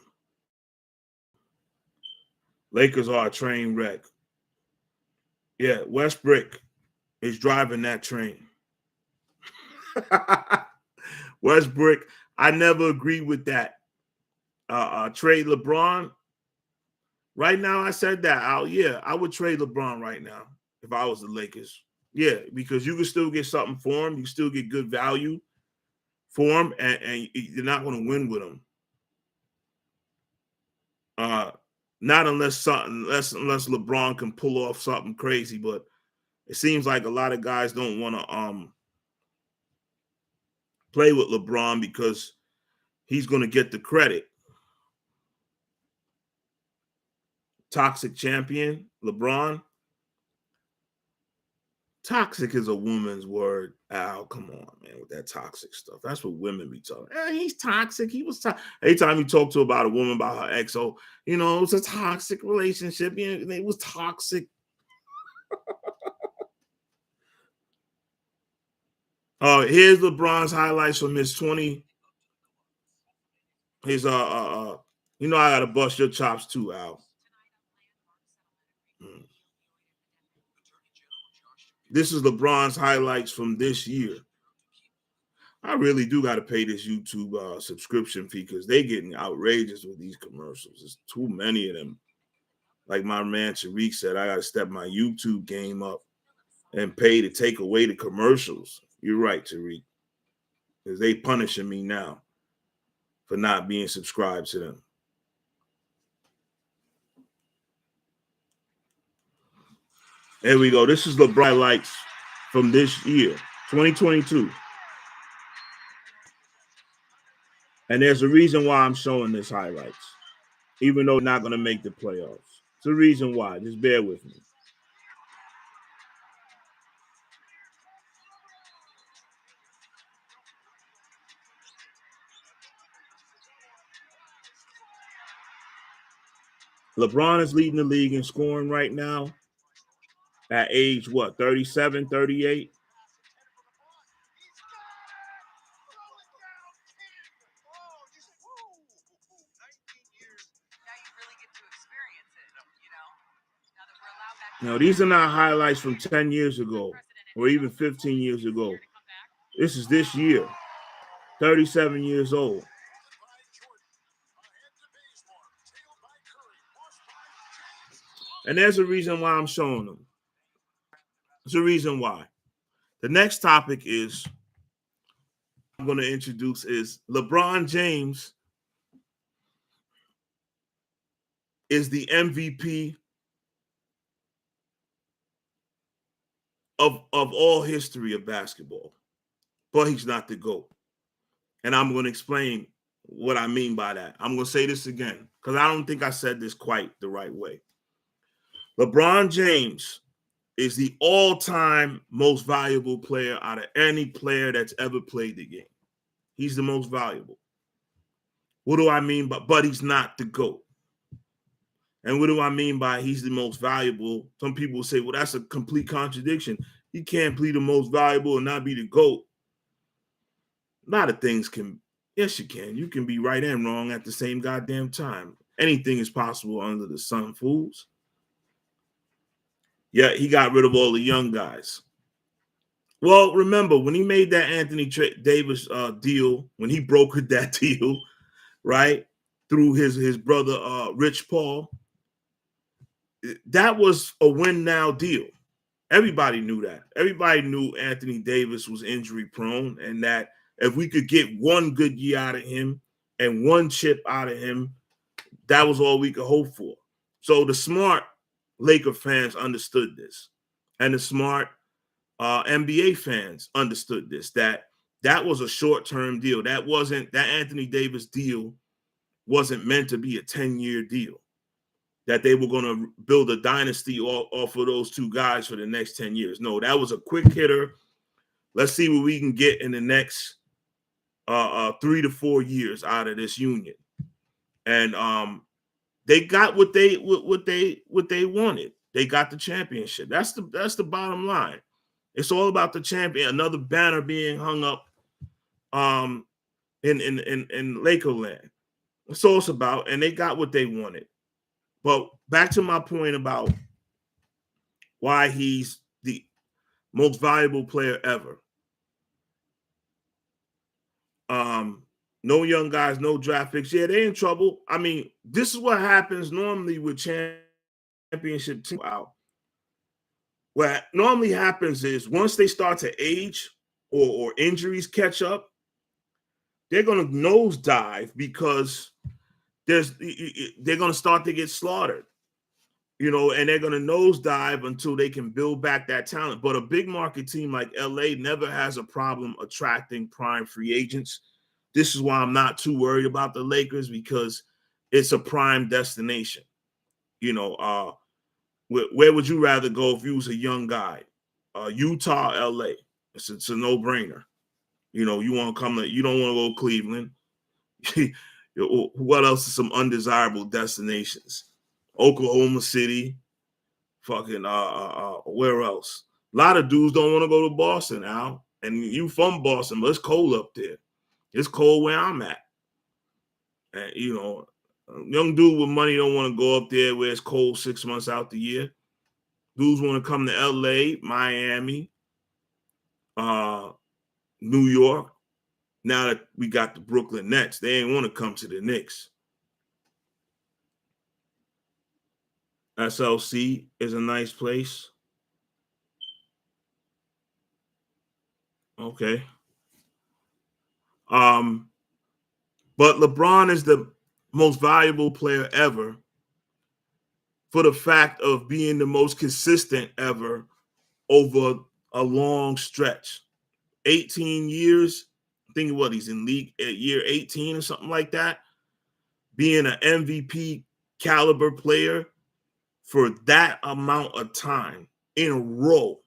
Speaker 2: Lakers are a train wreck. Yeah, Westbrook is driving that train. Westbrook, I never agree with that. Trade LeBron. Right now, I said that out. Yeah, I would trade LeBron right now if I was the Lakers. Yeah, because you can still get something for him. You can still get good value for him, and you're not going to win with him. Not unless LeBron can pull off something crazy, but it seems like a lot of guys don't want to play with LeBron because he's going to get the credit. Toxic champion, LeBron. Toxic is a woman's word. Al, come on, man, with that toxic stuff. That's what women be talking. He's toxic. He was toxic. Anytime you talk to about a woman about her ex, it was a toxic relationship. It was toxic. Here's LeBron's highlights from his 20. His I gotta bust your chops too, Al. This is LeBron's highlights from this year. I really do got to pay this YouTube subscription fee because they're getting outrageous with these commercials. There's too many of them. Like my man Tariq said, I got to step my YouTube game up and pay to take away the commercials. You're right, Tariq, because they punishing me now for not being subscribed to them. There we go. This is LeBron highlights from this year, 2022. And there's a reason why I'm showing this highlights, even though not going to make the playoffs. It's a reason why. Just bear with me. LeBron is leading the league in scoring right now at age, 37, 38? Now, these are not highlights from 10 years ago or even 15 years ago. This is this year, 37 years old. And there's a reason why I'm showing them. There's a reason why. The next topic I'm going to introduce is LeBron James is the MVP of all history of basketball, but he's not the GOAT. And I'm going to explain what I mean by that. I'm going to say this again because I don't think I said this quite the right way. LeBron James is the all-time most valuable player out of any player that's ever played the game. He's the most valuable. What do I mean by, but he's not the GOAT? And what do I mean by he's the most valuable? Some people say, well, that's a complete contradiction. You can't be the most valuable and not be the GOAT. A lot of things can, yes, you can. You can be right and wrong at the same goddamn time. Anything is possible under the sun, fools. Yeah, he got rid of all the young guys. Well, remember, when he made that Anthony Davis deal, when he brokered that deal, right, through his brother Rich Paul, that was a win-now deal. Everybody knew that. Everybody knew Anthony Davis was injury-prone and that if we could get one good year out of him and one chip out of him, that was all we could hope for. So the smart Laker fans understood this. And the smart NBA fans understood this, that was a short-term deal. That Anthony Davis deal wasn't meant to be a 10-year deal, that they were going to build a dynasty off of those two guys for the next 10 years. No, that was a quick hitter. Let's see what we can get in the next 3 to 4 years out of this union. And they got what they wanted. They got the championship. That's the bottom line. It's all about the champion. Another banner being hung up in Lakerland. That's all it's about. And they got what they wanted. But back to my point about why he's the most valuable player ever. No young guys, no draft picks. Yeah, they're in trouble. I mean, this is what happens normally with championship teams out. What normally happens is once they start to age or injuries catch up, they're going to nosedive because they're going to start to get slaughtered, and they're going to nosedive until they can build back that talent. But a big market team like LA never has a problem attracting prime free agents This is why I'm not too worried about the Lakers, because it's a prime destination. You know, where would you rather go if you was a young guy? Utah, LA. It's a no-brainer. You know, you want to come to, you don't want to go to Cleveland. What else is some undesirable destinations? Oklahoma City, fucking where else? A lot of dudes don't want to go to Boston, Al. And you from Boston, but it's cold up there. It's cold where I'm at. And you know, a young dude with money don't want to go up there where it's cold 6 months out the year. Dudes want to come to LA, Miami, New York. Now that we got the Brooklyn Nets, they ain't want to come to the Knicks. SLC is a nice place. Okay. But LeBron is the most valuable player ever for the fact of being the most consistent ever over a long stretch. 18 years. I think what he's in league at year 18 or something like that. Being an MVP caliber player for that amount of time in a row.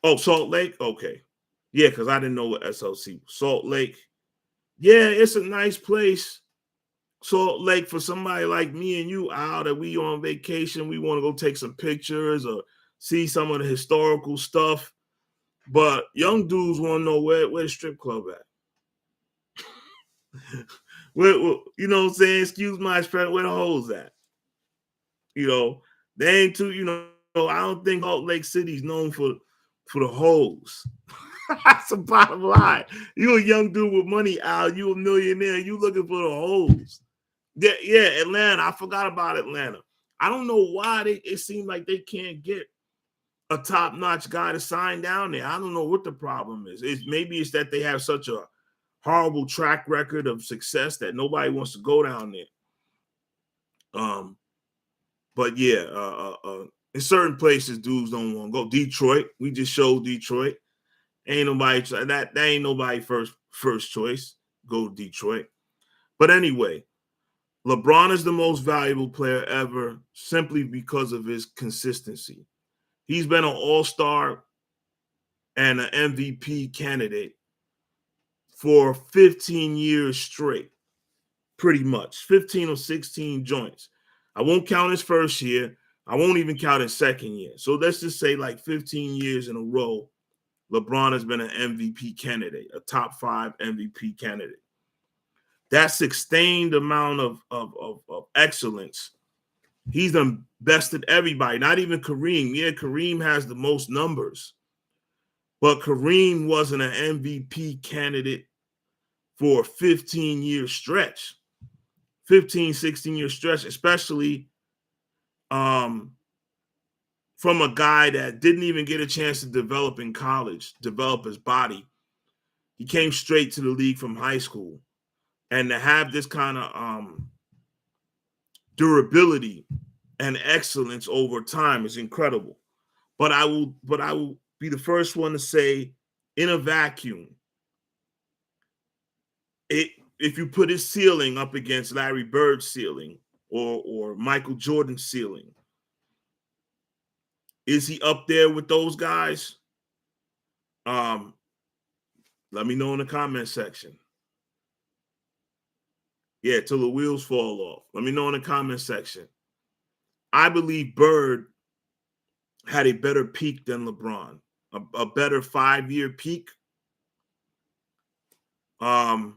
Speaker 2: Oh, Salt Lake? Okay. Yeah, because I didn't know what SLC was. Salt Lake. Yeah, it's a nice place. Salt Lake, for somebody like me and you, Al, that we on vacation, we want to go take some pictures or see some of the historical stuff. But young dudes want to know where the strip club at. where, you know what I'm saying? Excuse my expression, where the hoes at? You know, they ain't too, you know, I don't think Salt Lake City's known for the hoes. That's the bottom line. You a young dude with money, Al. You a millionaire. You looking for the hoes. Yeah, Atlanta. I forgot about Atlanta. I don't know why it seems like they can't get a top-notch guy to sign down there. I don't know what the problem is. Maybe it's that they have such a horrible track record of success that nobody wants to go down there. But yeah, in certain places, dudes don't want to go. Detroit, we just showed Detroit. Ain't nobody that ain't nobody first choice. Go to Detroit. But anyway, LeBron is the most valuable player ever simply because of his consistency. He's been an all-star and an MVP candidate for 15 years straight, pretty much. 15 or 16 joints. I won't count his first year. I won't even count his second year. So let's just say like 15 years in a row, LeBron has been an MVP candidate, a top 5 MVP candidate. That sustained amount of excellence, he's done bested everybody, not even Kareem. Yeah, Kareem has the most numbers, but Kareem wasn't an MVP candidate for a 15-year stretch, 15, 16-year stretch, especially from a guy that didn't even get a chance to develop in college, develop his body. He came straight to the league from high school. And to have this kind of durability and excellence over time is incredible. But I will be the first one to say, in a vacuum, if you put his ceiling up against Larry Bird's ceiling or Michael Jordan's ceiling, is he up there with those guys? Let me know in the comment section. Yeah, till the wheels fall off. Let me know in the comment section. I believe Bird had a better peak than LeBron, a better 5-year peak. But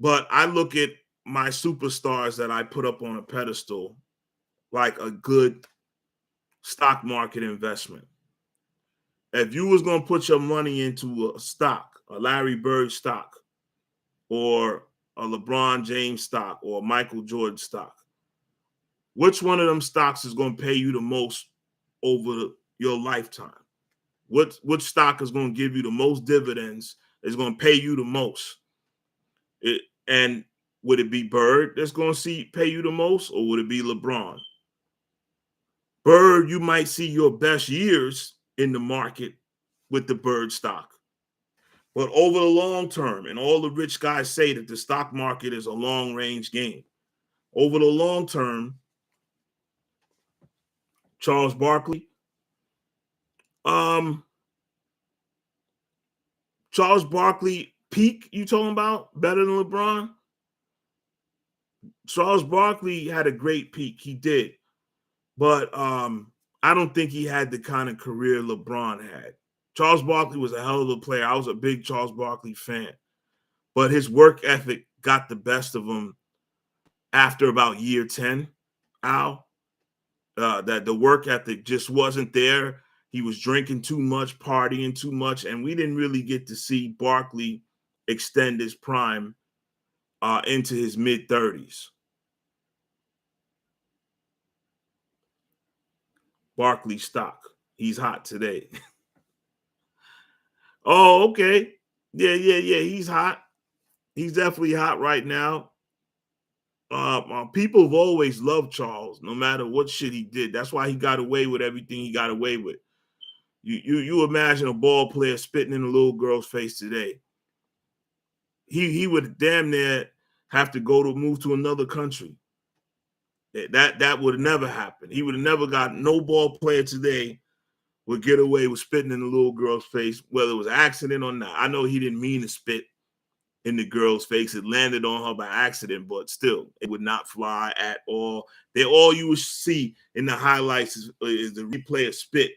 Speaker 2: I look at my superstars that I put up on a pedestal like a good stock market investment. If you was going to put your money into a stock, a Larry Bird stock, or a LeBron James stock, or a Michael Jordan stock, which one of them stocks is going to pay you the most over your lifetime? Which stock is going to give you the most dividends, is going to pay you the most? And would it be Bird that's going to pay you the most, or would it be LeBron? Bird, you might see your best years in the market with the Bird stock. But over the long term, and all the rich guys say that the stock market is a long-range game. Over the long term, Charles Barkley, Charles Barkley peak you talking about better than LeBron? Charles Barkley had a great peak. He did. But I don't think he had the kind of career LeBron had. Charles Barkley was a hell of a player. I was a big Charles Barkley fan. But his work ethic got the best of him after about year 10, Al. That the work ethic just wasn't there. He was drinking too much, partying too much, and we didn't really get to see Barkley extend his prime into his mid-30s. Barkley stock. He's hot today. Oh, okay. Yeah. He's hot. He's definitely hot right now. People have always loved Charles, no matter what shit he did. That's why he got away with everything he got away with. You imagine a ball player spitting in a little girl's face today. He would damn near have to move to another country. That would have never happened. He would have never got no ball player today would get away with spitting in the little girl's face, whether it was an accident or not. I know he didn't mean to spit in the girl's face. It landed on her by accident, but still, it would not fly at all. All you would see in the highlights is the replay of spit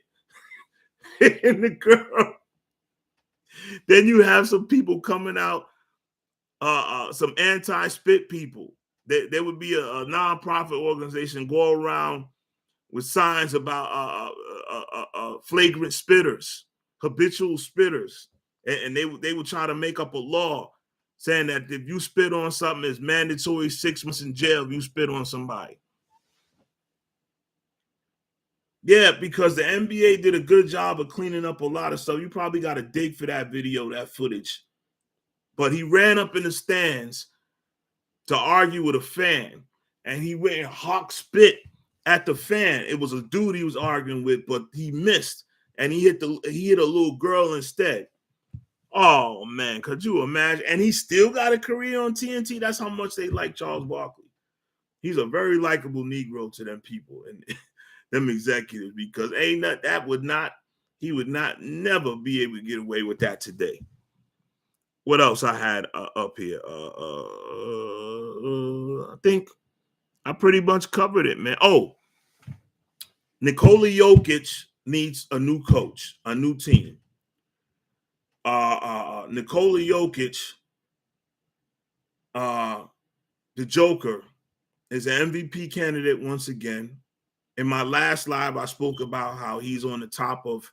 Speaker 2: in the girl. Then you have some people coming out, some anti-spit people. There would be a nonprofit organization go around with signs about flagrant spitters, habitual spitters, and they would try to make up a law saying that if you spit on something, it's mandatory 6 months in jail if you spit on somebody. Yeah, because the NBA did a good job of cleaning up a lot of stuff. You probably got to dig for that video, that footage. But he ran up in the stands to argue with a fan, and he went and hawk spit at the fan. It was a dude he was arguing with, but he missed, and he hit a little girl instead. Oh man, could you imagine? And he still got a career on TNT. That's how much they like Charles Barkley. He's a very likable Negro to them people and them executives, because he would not never be able to get away with that today. What else I had up here? I think I pretty much covered it, man. Oh, Nikola Jokic needs a new coach, a new team. Nikola Jokic, the Joker, is an MVP candidate once again. In my last live, I spoke about how he's on the top of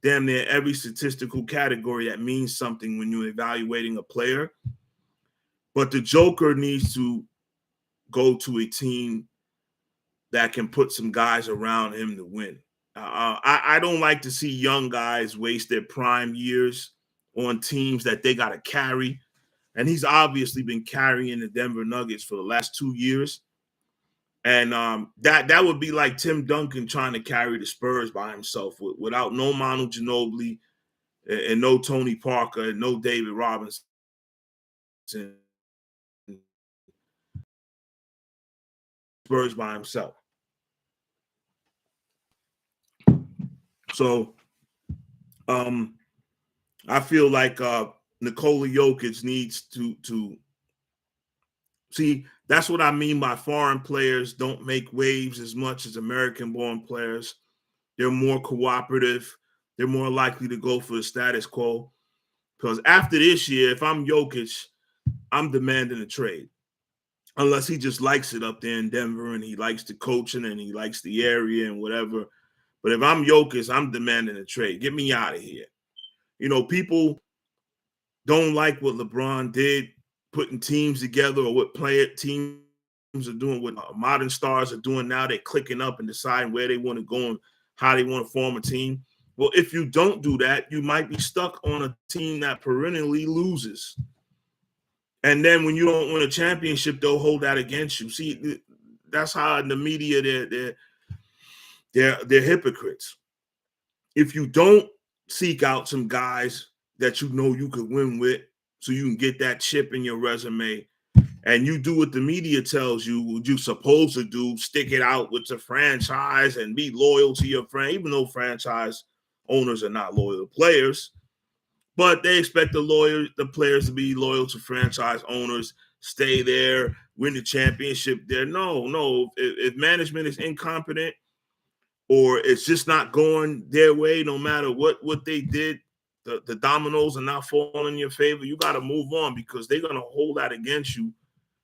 Speaker 2: damn near every statistical category that means something when you're evaluating a player. But the Joker needs to go to a team that can put some guys around him to win. I don't like to see young guys waste their prime years on teams that they got to carry. And he's obviously been carrying the Denver Nuggets for the last 2 years. And that would be like Tim Duncan trying to carry the Spurs by himself without no Manu Ginobili and no Tony Parker and no David Robinson. Spurs by himself. So I feel like Nikola Jokic needs to see. That's what I mean by foreign players don't make waves as much as American-born players. They're more cooperative. They're more likely to go for the status quo. Because after this year, if I'm Jokic, I'm demanding a trade. Unless he just likes it up there in Denver and he likes the coaching and he likes the area and whatever. But if I'm Jokic, I'm demanding a trade. Get me out of here. You know, people don't like what LeBron did, putting teams together, or what teams are doing, what modern stars are doing now. They're clicking up and deciding where they want to go and how they want to form a team. Well, if you don't do that, you might be stuck on a team that perennially loses. And then when you don't win a championship, they'll hold that against you. See, that's how in the media they're hypocrites. If you don't seek out some guys that you know you could win with, so you can get that chip in your resume, and you do what the media tells you what you're supposed to do, stick it out with the franchise and be loyal to your friend, even though franchise owners are not loyal to players, but they expect the players to be loyal to franchise owners, stay there, win the championship there. No. If management is incompetent or it's just not going their way, no matter what they did, the dominoes are not falling in your favor. You got to move on, because they're going to hold that against you,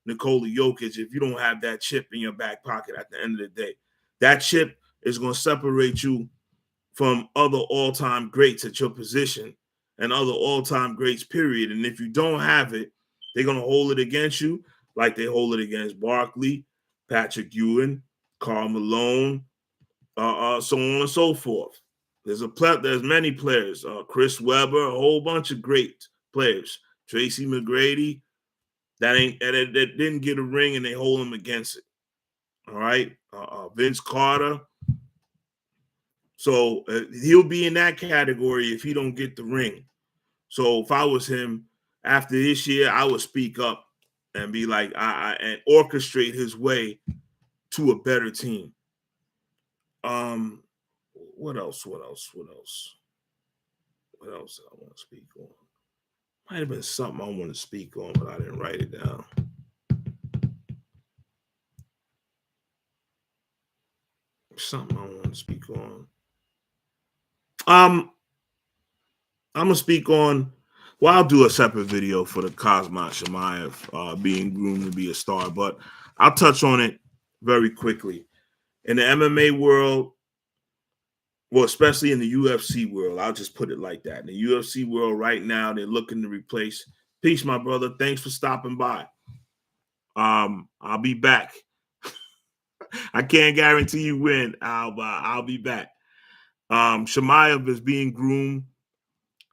Speaker 2: Nikola Jokic, if you don't have that chip in your back pocket at the end of the day. That chip is going to separate you from other all-time greats at your position and other all-time greats, period. And if you don't have it, they're going to hold it against you like they hold it against Barkley, Patrick Ewing, Karl Malone, so on and so forth. There's many players, Chris Webber, a whole bunch of great players, Tracy McGrady, that didn't get a ring, and they hold him against it. All right, Vince Carter. So he'll be in that category if he don't get the ring. So if I was him after this year, I would speak up and be like, and orchestrate his way to a better team. What else? What else I want to speak on? Might have been something I want to speak on, but I didn't write it down. Something I want to speak on. I'm gonna speak on. Well, I'll do a separate video for the Kazmat Shemaev being groomed to be a star, but I'll touch on it very quickly. In the MMA world, well, especially in the UFC world, I'll just put it like that. In the UFC world right now, they're looking to replace. Peace, my brother. Thanks for stopping by. I'll be back. I can't guarantee you when, Al, but I'll be back. Shemaev is being groomed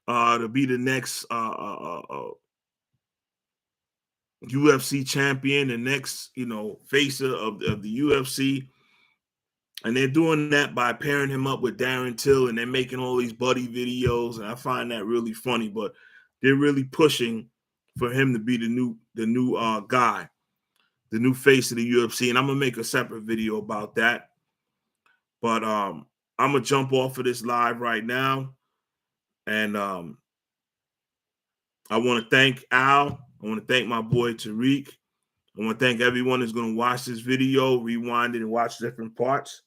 Speaker 2: to be the next UFC champion, the next, face of the UFC. And they're doing that by pairing him up with Darren Till, and they're making all these buddy videos, and I find that really funny. But they're really pushing for him to be the new guy, the new face of the UFC. And I'm gonna make a separate video about that. But I'm gonna jump off of this live right now, and I want to thank Al. I want to thank my boy Tariq. I want to thank everyone who's going to watch this video, rewind it, and watch different parts.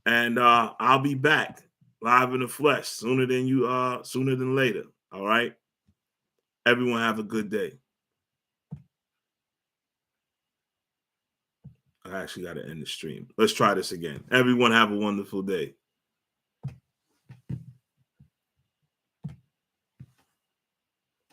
Speaker 2: And I'll be back live in the flesh sooner than later. All right. Everyone have a good day. I actually got to end the stream. Let's try this again. Everyone have a wonderful day.